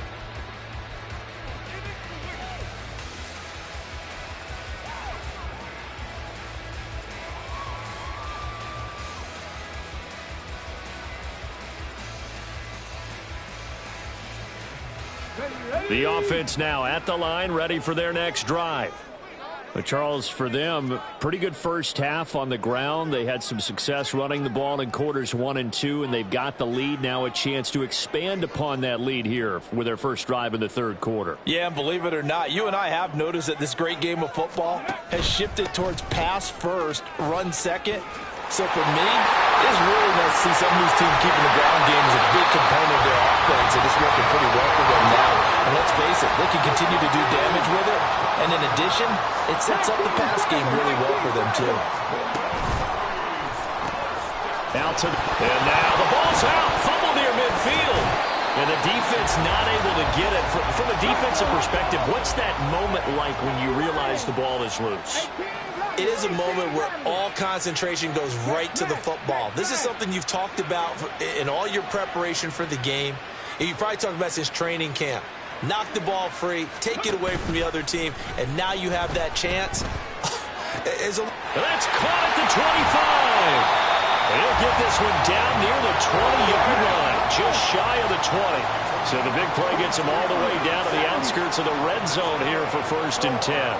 Speaker 1: The offense now at the line, ready for their next drive. But Charles, for them, pretty good first half on the ground. They had some success running the ball in quarters 1 and 2, and they've got the lead. Now a chance to expand upon that lead here with their first drive in the third quarter.
Speaker 3: Yeah, and believe it or not, you and I have noticed that this great game of football has shifted towards pass first, run second. So for me, it's really nice to see some of these teams keeping the ground game as a big component of their offense, and it's working pretty well for them now. And let's face it, they can continue to do damage with it. And in addition, it sets up the pass game really well for them, too.
Speaker 2: And now the ball's out. Fumble near midfield. And the defense not able to get it. From a defensive perspective, what's that moment like when you realize the ball is loose?
Speaker 3: It is a moment where all concentration goes right to the football. This is something you've talked about in all your preparation for the game. And you probably talked about since training camp. Knock the ball free, take it away from the other team, and now you have that chance.
Speaker 2: That's caught at the 25. He'll get this one down near the 20-yard line, just shy of the 20. So the big play gets him all the way down to the outskirts of the red zone here for 1st and 10.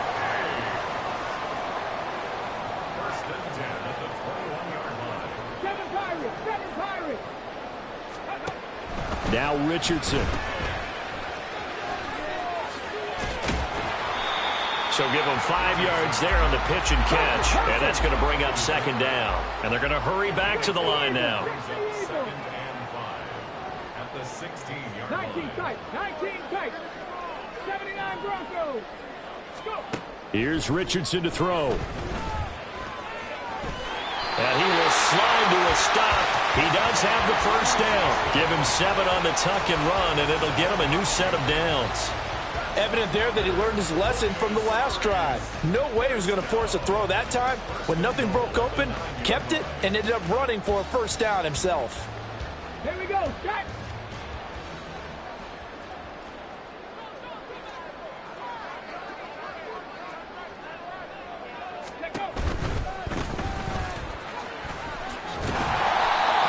Speaker 1: Now Richardson.
Speaker 2: So give them 5 yards there on the pitch and catch. And that's going to bring up 2nd down. And they're going to hurry back to the line now.
Speaker 4: 19 tight. 19 tight. 79 Broncos. Go.
Speaker 1: Here's Richardson to throw.
Speaker 2: And he will slide to a stop. He does have the 1st down. Give him 7 on the tuck and run, and it'll get him a new set of downs.
Speaker 3: Evident there that he learned his lesson from the last drive. No way he was going to force a throw that time. When nothing broke open, kept it, and ended up running for a 1st down himself.
Speaker 4: Here we go. Jack.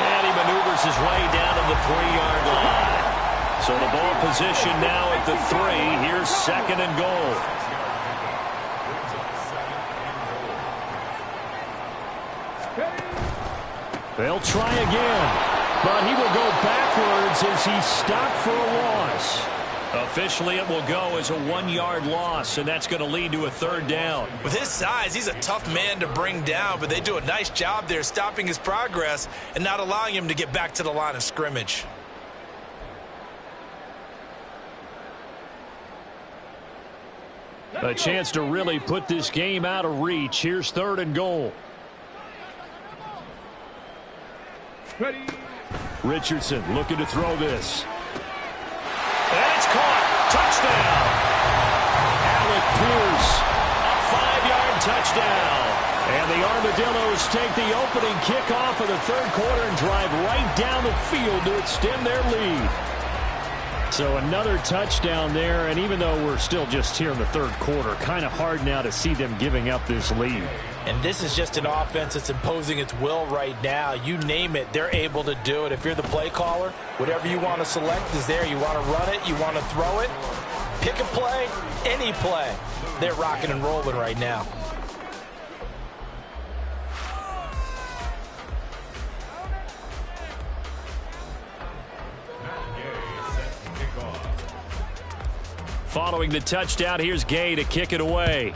Speaker 2: And he maneuvers his way down to the 3-yard line. So the ball position now at the 3. Here's 2nd and goal.
Speaker 1: They'll try again, but he will go backwards as he's stopped for a loss.
Speaker 2: Officially, it will go as a 1-yard loss, and that's going to lead to a 3rd down.
Speaker 3: With his size, he's a tough man to bring down, but they do a nice job there stopping his progress and not allowing him to get back to the line of scrimmage.
Speaker 1: A chance to really put this game out of reach. Here's 3rd and goal.
Speaker 4: Ready.
Speaker 1: Richardson looking to throw this.
Speaker 2: And it's caught. Touchdown.
Speaker 1: Alec Pierce.
Speaker 2: A 5-yard touchdown.
Speaker 1: And the Armadillos take the opening kickoff of the 3rd quarter and drive right down the field to extend their lead. So another touchdown there, and even though we're still just here in the 3rd quarter, kind of hard now to see them giving up this lead.
Speaker 3: And this is just an offense that's imposing its will right now. You name it, they're able to do it. If you're the play caller, whatever you want to select is there. You want to run it, you want to throw it, pick a play, any play. They're rocking and rolling right now.
Speaker 2: Following the touchdown, here's Gay to kick it away.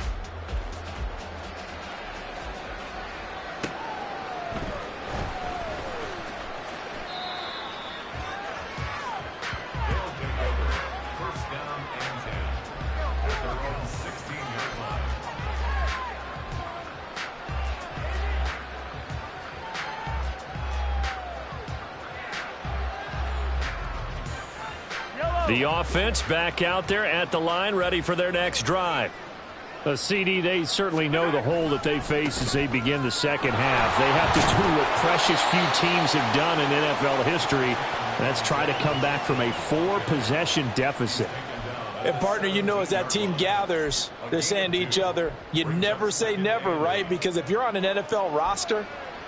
Speaker 2: The offense back out there at the line, ready for their next drive.
Speaker 1: A CD, they certainly know the hole that they face as they begin the 2nd half. They have to do what precious few teams have done in NFL history. That's try to come back from a 4-possession deficit.
Speaker 3: And, partner, you know as that team gathers, they're saying to each other, you never say never, right? Because if you're on an NFL roster,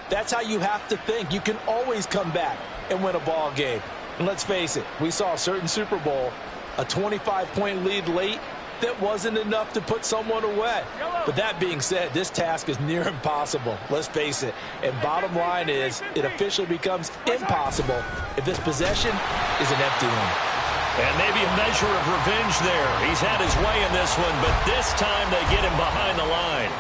Speaker 3: that's how you have to think. You can always come back and win a ball game. And let's face it, we saw a certain Super Bowl, a 25-point lead late, that wasn't enough to put someone away. But that being said, this task is near impossible. Let's face it. And bottom line is, it officially becomes impossible if this possession is an empty one.
Speaker 2: And maybe a measure of revenge there. He's had his way in this one, but this time they get him behind the line.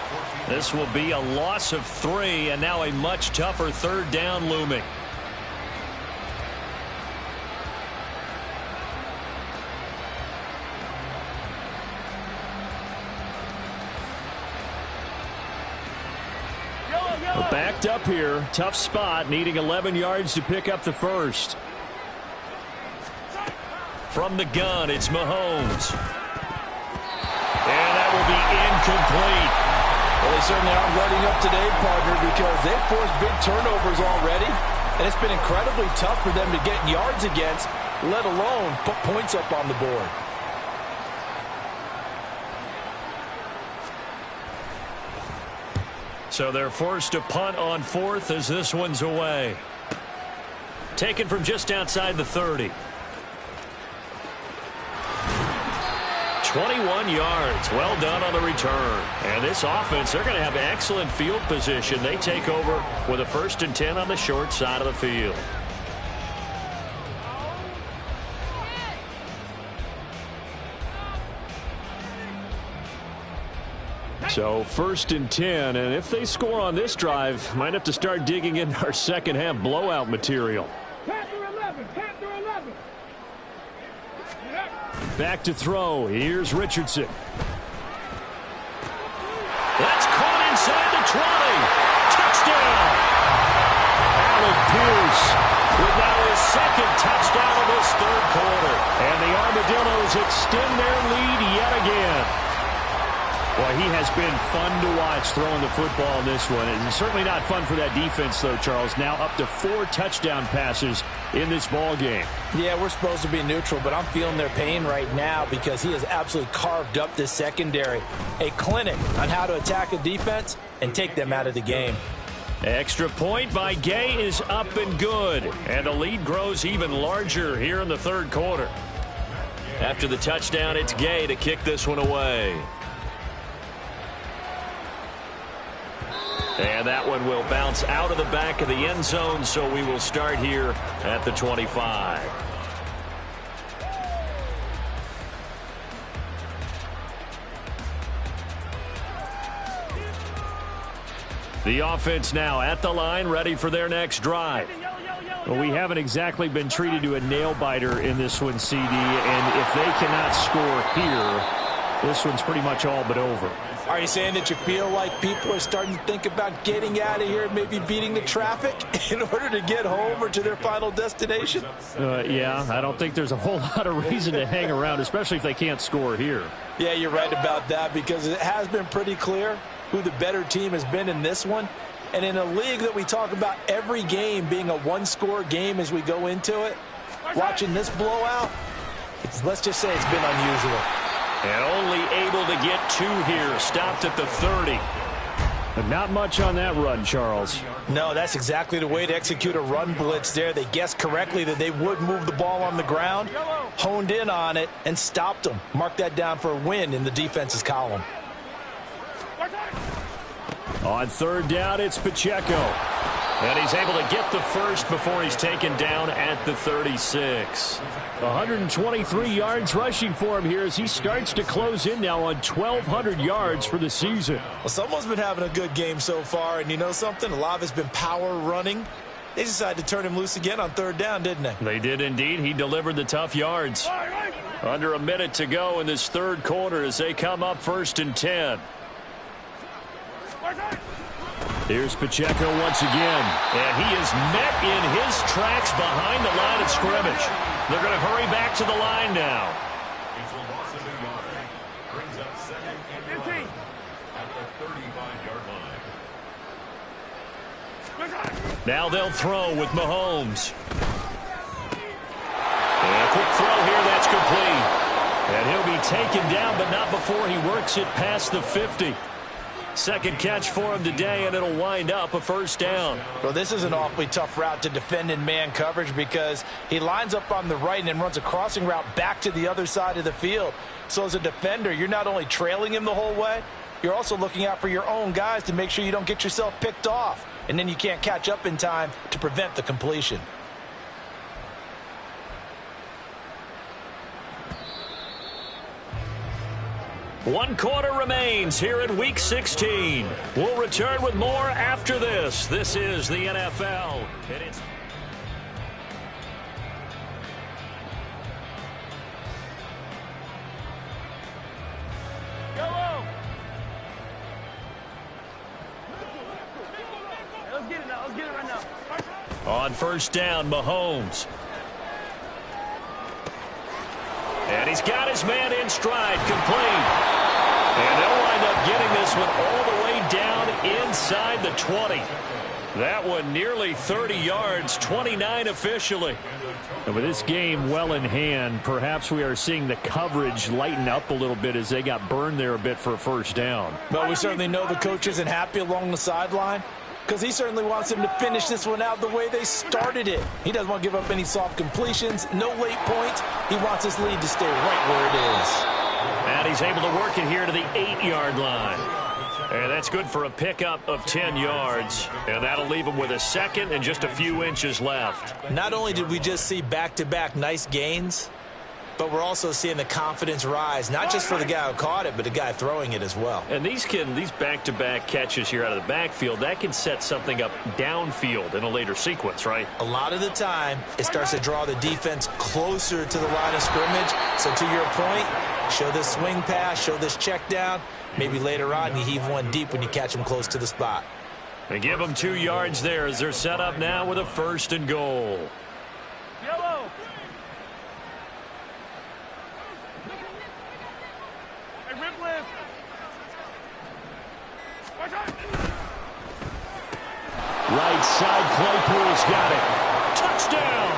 Speaker 2: This will be a loss of 3, and now a much tougher third down looming.
Speaker 1: We're backed up here. Tough spot, needing 11 yards to pick up the first.
Speaker 2: From the gun, it's Mahomes. And that will be incomplete.
Speaker 3: Well, they certainly aren't letting up today, partner, because they've forced big turnovers already, and it's been incredibly tough for them to get yards against, let alone put points up on the board.
Speaker 2: So they're forced to punt on 4th as this one's away. Taken from just outside the 30. 21 yards. Well done on the return. And this offense, they're going to have excellent field position. They take over with a 1st and 10 on the short side of the field.
Speaker 1: So 1st and 10, and if they score on this drive, might have to start digging in our second half blowout material.
Speaker 4: Panther 11, Panther 11.
Speaker 1: Back to throw. Here's Richardson.
Speaker 2: That's caught inside the 20. Touchdown.
Speaker 1: Alec Pierce
Speaker 2: With now his 2nd touchdown of this 3rd quarter.
Speaker 1: and the Armadillos extend their lead yet again. Well, he has been fun to watch throwing the football in this one. It's certainly not fun for that defense, though, Charles. Now up to 4 touchdown passes in this ball game.
Speaker 3: Yeah, we're supposed to be neutral, but I'm feeling their pain right now because he has absolutely carved up this secondary. A clinic on how to attack a defense and take them out of the game.
Speaker 2: Extra point by Gay is up and good. And the lead grows even larger here in the 3rd quarter. After the touchdown, it's Gay to kick this one away. And that one will bounce out of the back of the end zone, so we will start here at the 25. The offense now at the line, ready for their next drive.
Speaker 1: Well, we haven't exactly been treated to a nail-biter in this one, CD, and if they cannot score here, this one's pretty much all but over.
Speaker 3: Are you saying that you feel like people are starting to think about getting out of here and maybe beating the traffic in order to get home or to their final destination?
Speaker 1: Yeah, I don't think there's a whole lot of reason to hang around, especially if they can't score here.
Speaker 3: Yeah, you're right about that because it has been pretty clear who the better team has been in this one. And in a league that we talk about every game being a one-score game as we go into it, watching this blowout, let's just say it's been unusual.
Speaker 2: And only able to get 2 here. Stopped at the 30.
Speaker 1: But not much on that run, Charles.
Speaker 3: No, that's exactly the way to execute a run blitz there. They guessed correctly that they would move the ball on the ground, honed in on it, and stopped them. Mark that down for a win in the defense's column.
Speaker 1: On 3rd down, it's Pacheco.
Speaker 2: And he's able to get the first before he's taken down at the 36.
Speaker 1: 123 yards rushing for him here as he starts to close in now on 1,200 yards for the season.
Speaker 3: Well, someone's been having a good game so far, and you know something? A lot of it's been power running. They decided to turn him loose again on 3rd down, didn't they?
Speaker 2: They did indeed. He delivered the tough yards. Under a minute to go in this 3rd quarter as they come up 1st and 10.
Speaker 1: Here's Pacheco once again.
Speaker 2: And he is met in his tracks behind the line of scrimmage. They're going to hurry back to the line now.
Speaker 4: Brings up 2nd and 9 at the 35-yard line.
Speaker 2: Now they'll throw with Mahomes. And a quick throw here, that's complete. And he'll be taken down, but not before he works it past the 50. 2nd catch for him today, and it'll wind up a 1st down.
Speaker 3: Well, this is an awfully tough route to defend in man coverage because he lines up on the right and then runs a crossing route back to the other side of the field. So as a defender, you're not only trailing him the whole way, you're also looking out for your own guys to make sure you don't get yourself picked off. And then you can't catch up in time to prevent the completion.
Speaker 2: 1 quarter remains here in Week 16. We'll return with more after this. This is the NFL. And it's on first down, Mahomes. And he's got his man in stride, complete. And they'll wind up getting this one all the way down inside the 20. That one nearly 30 yards, 29 officially.
Speaker 1: And with this game well in hand, perhaps we are seeing the coverage lighten up a little bit as they got burned there a bit for a first down.
Speaker 3: Well, we certainly know the coach isn't happy along the sideline, because he certainly wants them to finish this one out the way they started it. He doesn't want to give up any soft completions, no late points. He wants his lead to stay right where it is.
Speaker 2: And he's able to work it here to the 8-yard line. And that's good for a pickup of 10 yards. And that'll leave him with a second and just a few inches left.
Speaker 3: Not only did we just see back-to-back nice gains, but we're also seeing the confidence rise, not just for the guy who caught it, but the guy throwing it as well.
Speaker 2: And these back-to-back catches here out of the backfield, that can set something up downfield in a later sequence, right?
Speaker 3: A lot of the time, it starts to draw the defense closer to the line of scrimmage. So to your point, show this swing pass, show this check down. Maybe later on you heave one deep when you catch them close to the spot.
Speaker 2: They give them 2 yards there as they're set up now with a 1st and goal.
Speaker 4: Yellow.
Speaker 1: Right side, Claypool's got it. Touchdown.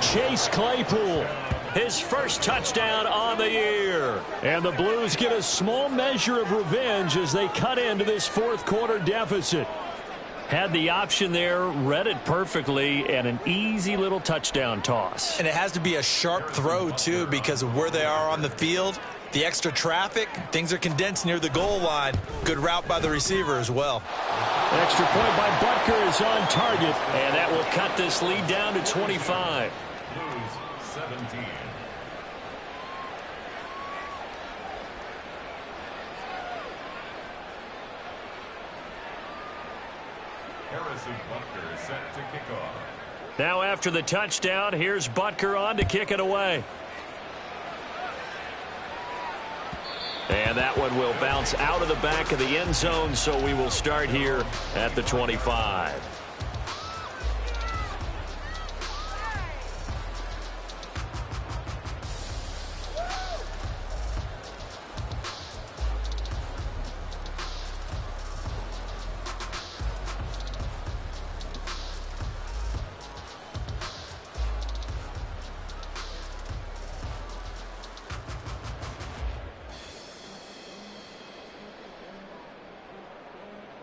Speaker 1: Chase Claypool.
Speaker 2: His first touchdown on the year.
Speaker 1: And the Blues get a small measure of revenge as they cut into this 4th quarter deficit. Had the option there, read it perfectly, and an easy little touchdown toss.
Speaker 3: And it has to be a sharp throw, too, because of where they are on the field. The extra traffic, things are condensed near the goal line. Good route by the receiver as well.
Speaker 1: Extra point by Butker is on target.
Speaker 2: And that will cut this lead down to 25.
Speaker 5: Blues 17. Harrison Butker is set to kick off.
Speaker 2: Now after the touchdown, here's Butker on to kick it away. And that one will bounce out of the back of the end zone, so we will start here at the 25.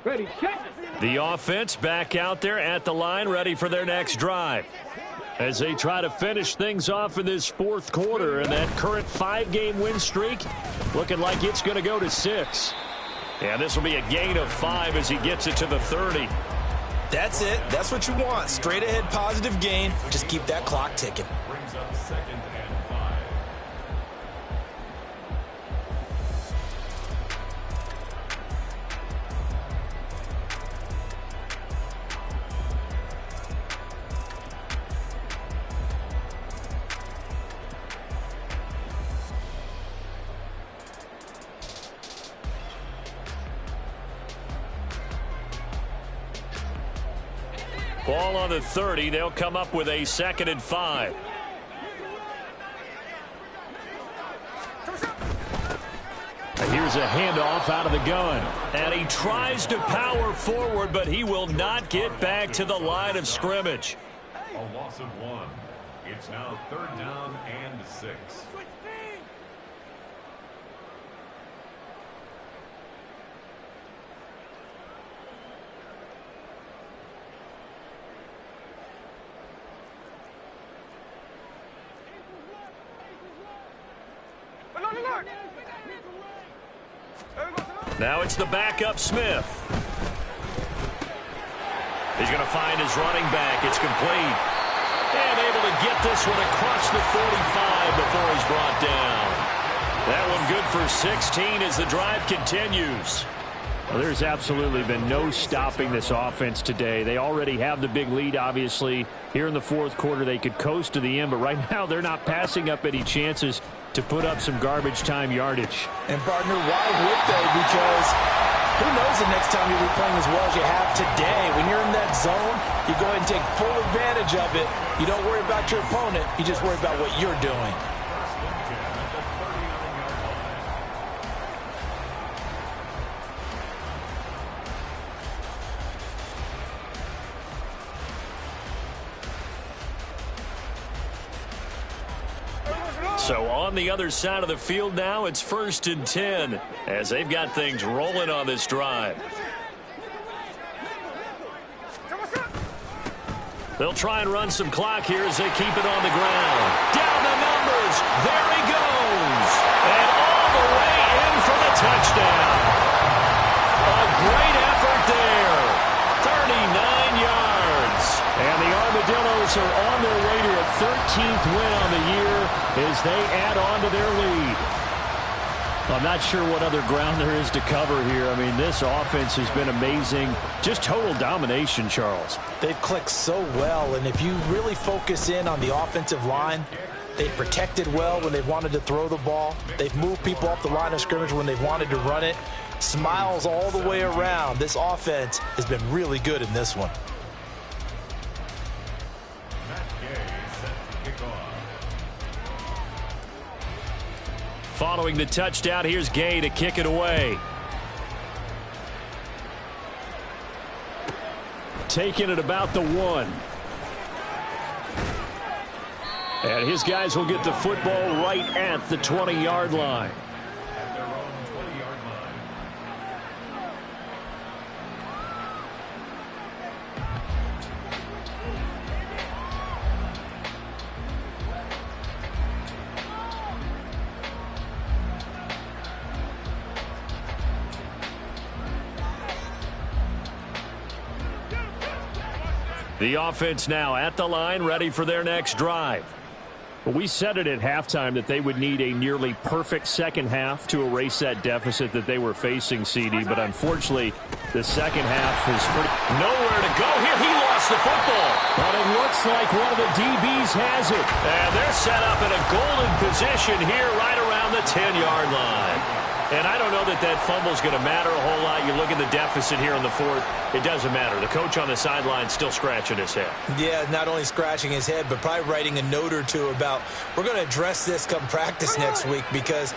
Speaker 4: Ready, check.
Speaker 2: The offense back out there at the line, ready for their next drive.
Speaker 1: As they try to finish things off in this 4th quarter, and that current 5-game win streak looking like it's going to go to 6.
Speaker 2: And this will be a gain of 5 as he gets it to the 30.
Speaker 3: That's it. That's what you want. Straight ahead positive gain. Just keep that clock ticking.
Speaker 5: Brings up 2nd and 5.
Speaker 2: Ball on the 30. They'll come up with a 2nd and 5.
Speaker 1: Here's a handoff out of the gun.
Speaker 2: And he tries to power forward, but he will not get back to the line of scrimmage.
Speaker 5: A loss of 1. It's now 3rd down and 6.
Speaker 2: Now it's the backup Smith. He's going to find his running back. It's complete. And able to get this one across the 45 before he's brought down. That one good for 16 as the drive continues.
Speaker 1: Well, there's absolutely been no stopping this offense today. They already have the big lead, obviously. Here in the fourth quarter, they could coast to the end, but right now they're not passing up any chances to put up some garbage time yardage.
Speaker 3: And, partner, why would they? Because who knows the next time you'll be playing as well as you have today. When you're in that zone, you go ahead and take full advantage of it. You don't worry about your opponent. You just worry about what you're doing.
Speaker 2: So on the other side of the field now, it's 1st and 10 as they've got things rolling on this drive. They'll try and run some clock here as they keep it on the ground. Down the numbers. There he goes. And all the way in for the touchdown. A great effort there. 39 yards.
Speaker 1: And the Armadillos are on their way to a 13th win on the year as they add on to their lead. I'm not sure what other ground there is to cover here. I mean, this offense has been amazing. Just total domination, Charles.
Speaker 3: They've clicked so well, and if you really focus in on the offensive line, they've protected well when they've wanted to throw the ball. They've moved people off the line of scrimmage when they've wanted to run it. Smiles all the way around. This offense has been really good in this one.
Speaker 2: Following the touchdown, here's Gay to kick it away.
Speaker 1: Taking it about the 1. And his guys will get the football right at the 20-yard line.
Speaker 2: The offense now at the line, ready for their next drive.
Speaker 1: Well, we said it at halftime that they would need a nearly perfect second half to erase that deficit that they were facing, CD. But unfortunately, the second half is
Speaker 2: nowhere to go here. He lost the football.
Speaker 1: But it looks like one of the DBs has it.
Speaker 2: And they're set up in a golden position here right around the 10-yard line. And I don't know that that fumble is going to matter a whole lot. You look at the deficit here in the fourth, it doesn't matter. The coach on the sideline still scratching his head.
Speaker 3: Yeah, not only scratching his head, but probably writing a note or two about we're going to address this come practice next week because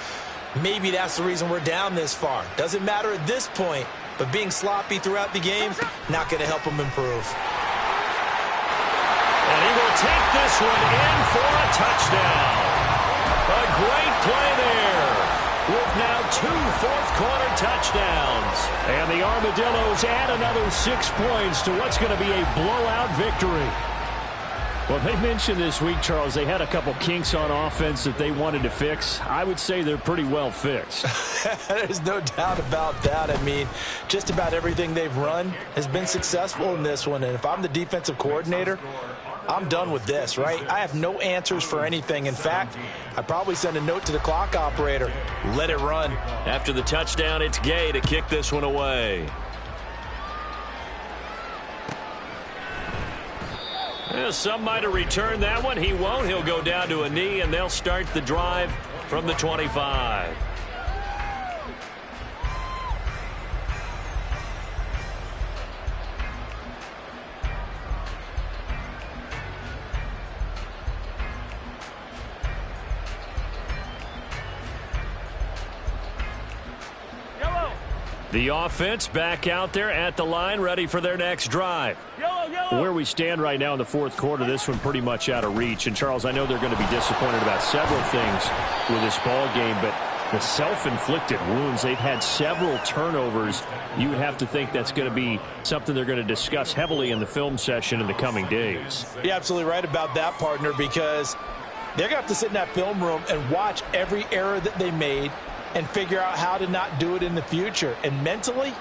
Speaker 3: maybe that's the reason we're down this far. Doesn't matter at this point, but being sloppy throughout the game, not going to help him improve.
Speaker 2: And he will take this one in for a touchdown. A great play there. With now 2 fourth-quarter touchdowns.
Speaker 1: And the Armadillos add another 6 points to what's going to be a blowout victory. Well, they mentioned this week, Charles, they had a couple kinks on offense that they wanted to fix. I would say they're pretty well fixed.
Speaker 3: There's no doubt about that. I mean, just about everything they've run has been successful in this one. And if I'm the defensive coordinator, I'm done with this, right? I have no answers for anything. In fact, I'd probably send a note to the clock operator. Let it run.
Speaker 2: After the touchdown, it's Gay to kick this one away. Well, some might have returned that one. He won't. He'll go down to a knee, and they'll start the drive from the 25. The offense back out there at the line, ready for their next drive.
Speaker 1: Where we stand right now in the fourth quarter, this one pretty much out of reach. And, Charles, I know they're going to be disappointed about several things with this ball game, but the self-inflicted wounds, they've had several turnovers. You would have to think that's going to be something they're going to discuss heavily in the film session in the coming days.
Speaker 3: You're absolutely right about that, partner, because they're going to have to sit in that film room and watch every error that they made and figure out how to not do it in the future. And mentally,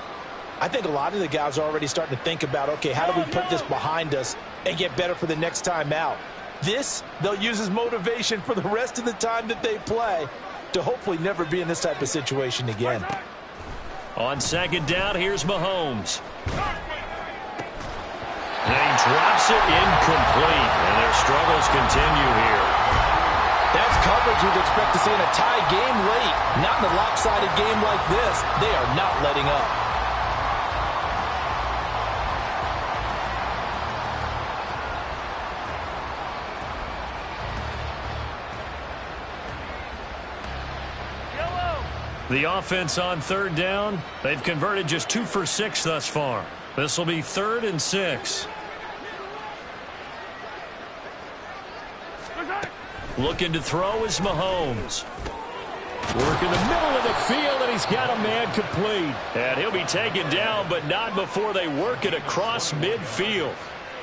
Speaker 3: I think a lot of the guys are already starting to think about, okay, how do we put this behind us and get better for the next time out? This, they'll use as motivation for the rest of the time that they play. to hopefully never be in this type of situation again.
Speaker 2: On second down, here's Mahomes. And he drops it incomplete, and their struggles continue here.
Speaker 3: That's coverage you'd expect to see in a tie game late. Not in a lopsided game like this. They are not letting up.
Speaker 2: The offense on third down, they've converted just 2 for 6 thus far. This will be 3rd and 6. Looking to throw is Mahomes.
Speaker 1: Work in the middle of the field, and he's got a man complete.
Speaker 2: And he'll be taken down, but not before they work it across midfield.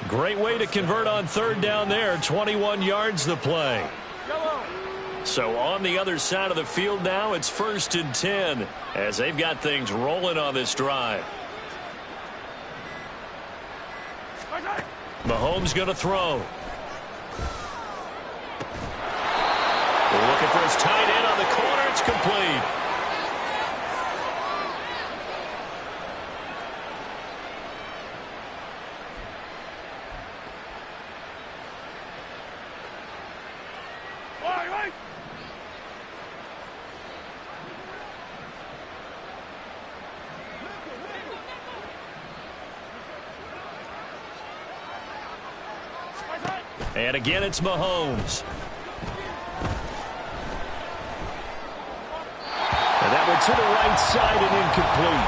Speaker 2: Great way to convert on third down there. 21 yards the play. So on the other side of the field now, it's 1st and 10 as they've got things rolling on this drive. Mahomes going to throw. Looking for his tight end on the corner. It's complete. And again, it's Mahomes.
Speaker 1: And that went to the right side and incomplete.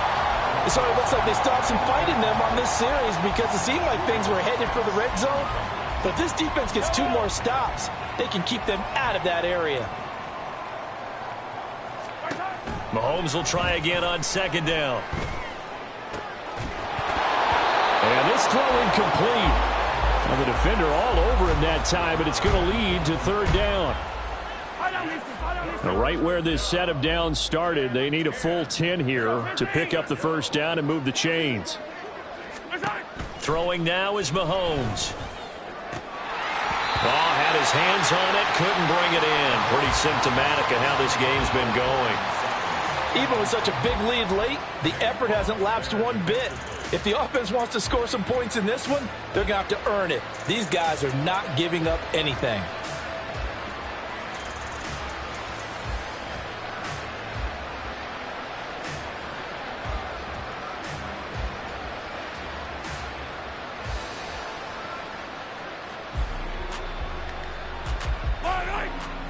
Speaker 3: So it looks like they stopped some fight in them on this series because it seemed like things were headed for the red zone. But this defense gets 2 more stops. They can keep them out of that area.
Speaker 2: Mahomes will try again on second down.
Speaker 1: And this throw incomplete. Well, the defender all over him that time, but it's going to lead to third down. Right where this set of downs started, they need a full 10 here to pick up the first down and move the chains.
Speaker 2: Throwing now is Mahomes. Ball had his hands on it, couldn't bring it in. Pretty symptomatic of how this game's been going.
Speaker 3: Even with such a big lead late, the effort hasn't lapsed one bit. If the offense wants to score some points in this one, they're going to have to earn it. These guys are not giving up anything.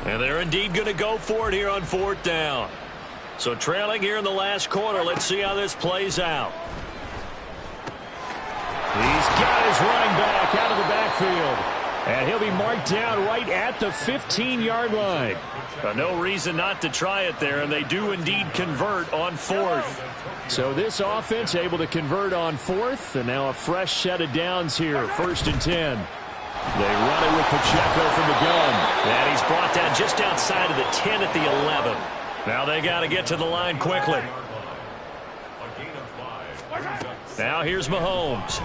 Speaker 2: And they're indeed going to go for it here on 4th down. So trailing here in the last quarter, let's see how this plays out.
Speaker 1: He's got his running back out of the backfield. And he'll be marked down right at the 15-yard line.
Speaker 2: No reason not to try it there, and they do indeed convert on 4th.
Speaker 1: So this offense able to convert on 4th, and now a fresh set of downs here, 1st and 10. They run it with Pacheco from the gun.
Speaker 2: And he's brought down just outside of the 10 at the 11. Now they got to get to the line quickly. Now here's Mahomes.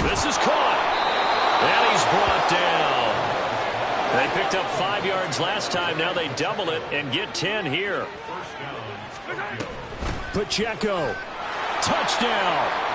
Speaker 2: This is caught. And he's brought down. They picked up 5 yards last time. Now they double it and get 10 here.
Speaker 1: Pacheco. Touchdown.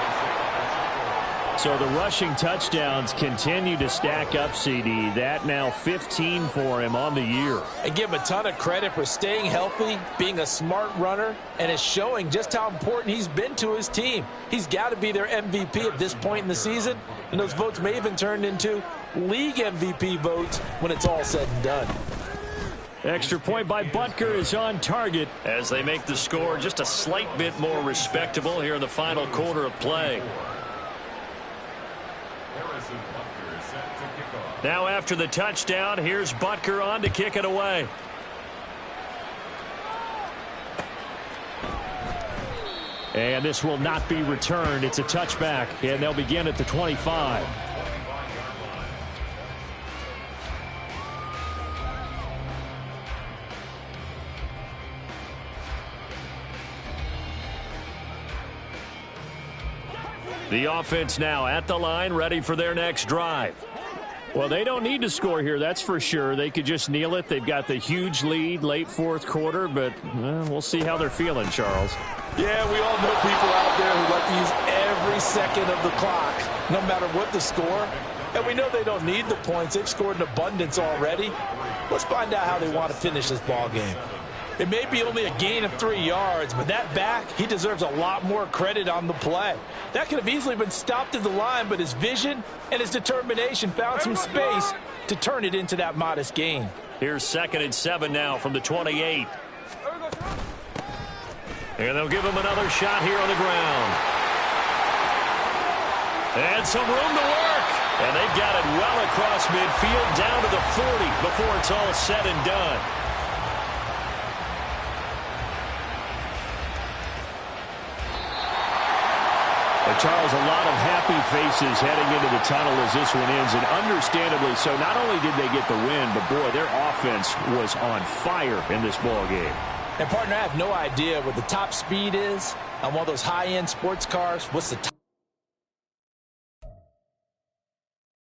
Speaker 1: So the rushing touchdowns continue to stack up, CD. That now 15 for him on the year.
Speaker 3: And give him a ton of credit for staying healthy, being a smart runner, and it's showing just how important he's been to his team. He's got to be their MVP at this point in the season, and those votes may even turn into league MVP votes when it's all said and done.
Speaker 1: Extra point by Butker is on target
Speaker 2: as they make the score just a slight bit more respectable here in the final quarter of play. Now after the touchdown, here's Butker on to kick it away.
Speaker 1: And this will not be returned. It's a touchback, and they'll begin at the 25. The offense now at the line, ready for their next drive. Well, they don't need to score here, that's for sure. They could just kneel it. They've got the huge lead late fourth quarter, but we'll see how they're feeling, Charles.
Speaker 3: Yeah, we all know people out there who like to use every second of the clock, no matter what the score. And we know they don't need the points. They've scored in abundance already. Let's find out how they want to finish this ball game. It may be only a gain of 3 yards, but that back, he deserves a lot more credit on the play. That could have easily been stopped at the line, but his vision and his determination found some space to turn it into that modest gain.
Speaker 2: Here's 2nd and 7 now from the 28. And they'll give him another shot here on the ground. And some room to work. And they've got it well across midfield down to the 40 before it's all said and done.
Speaker 1: Charles, a lot of happy faces heading into the tunnel as this one ends, and understandably so. Not only did they get the win, but, boy, their offense was on fire in this ball game.
Speaker 3: And, partner, I have no idea what the top speed is on one of those high-end sports cars. What's the top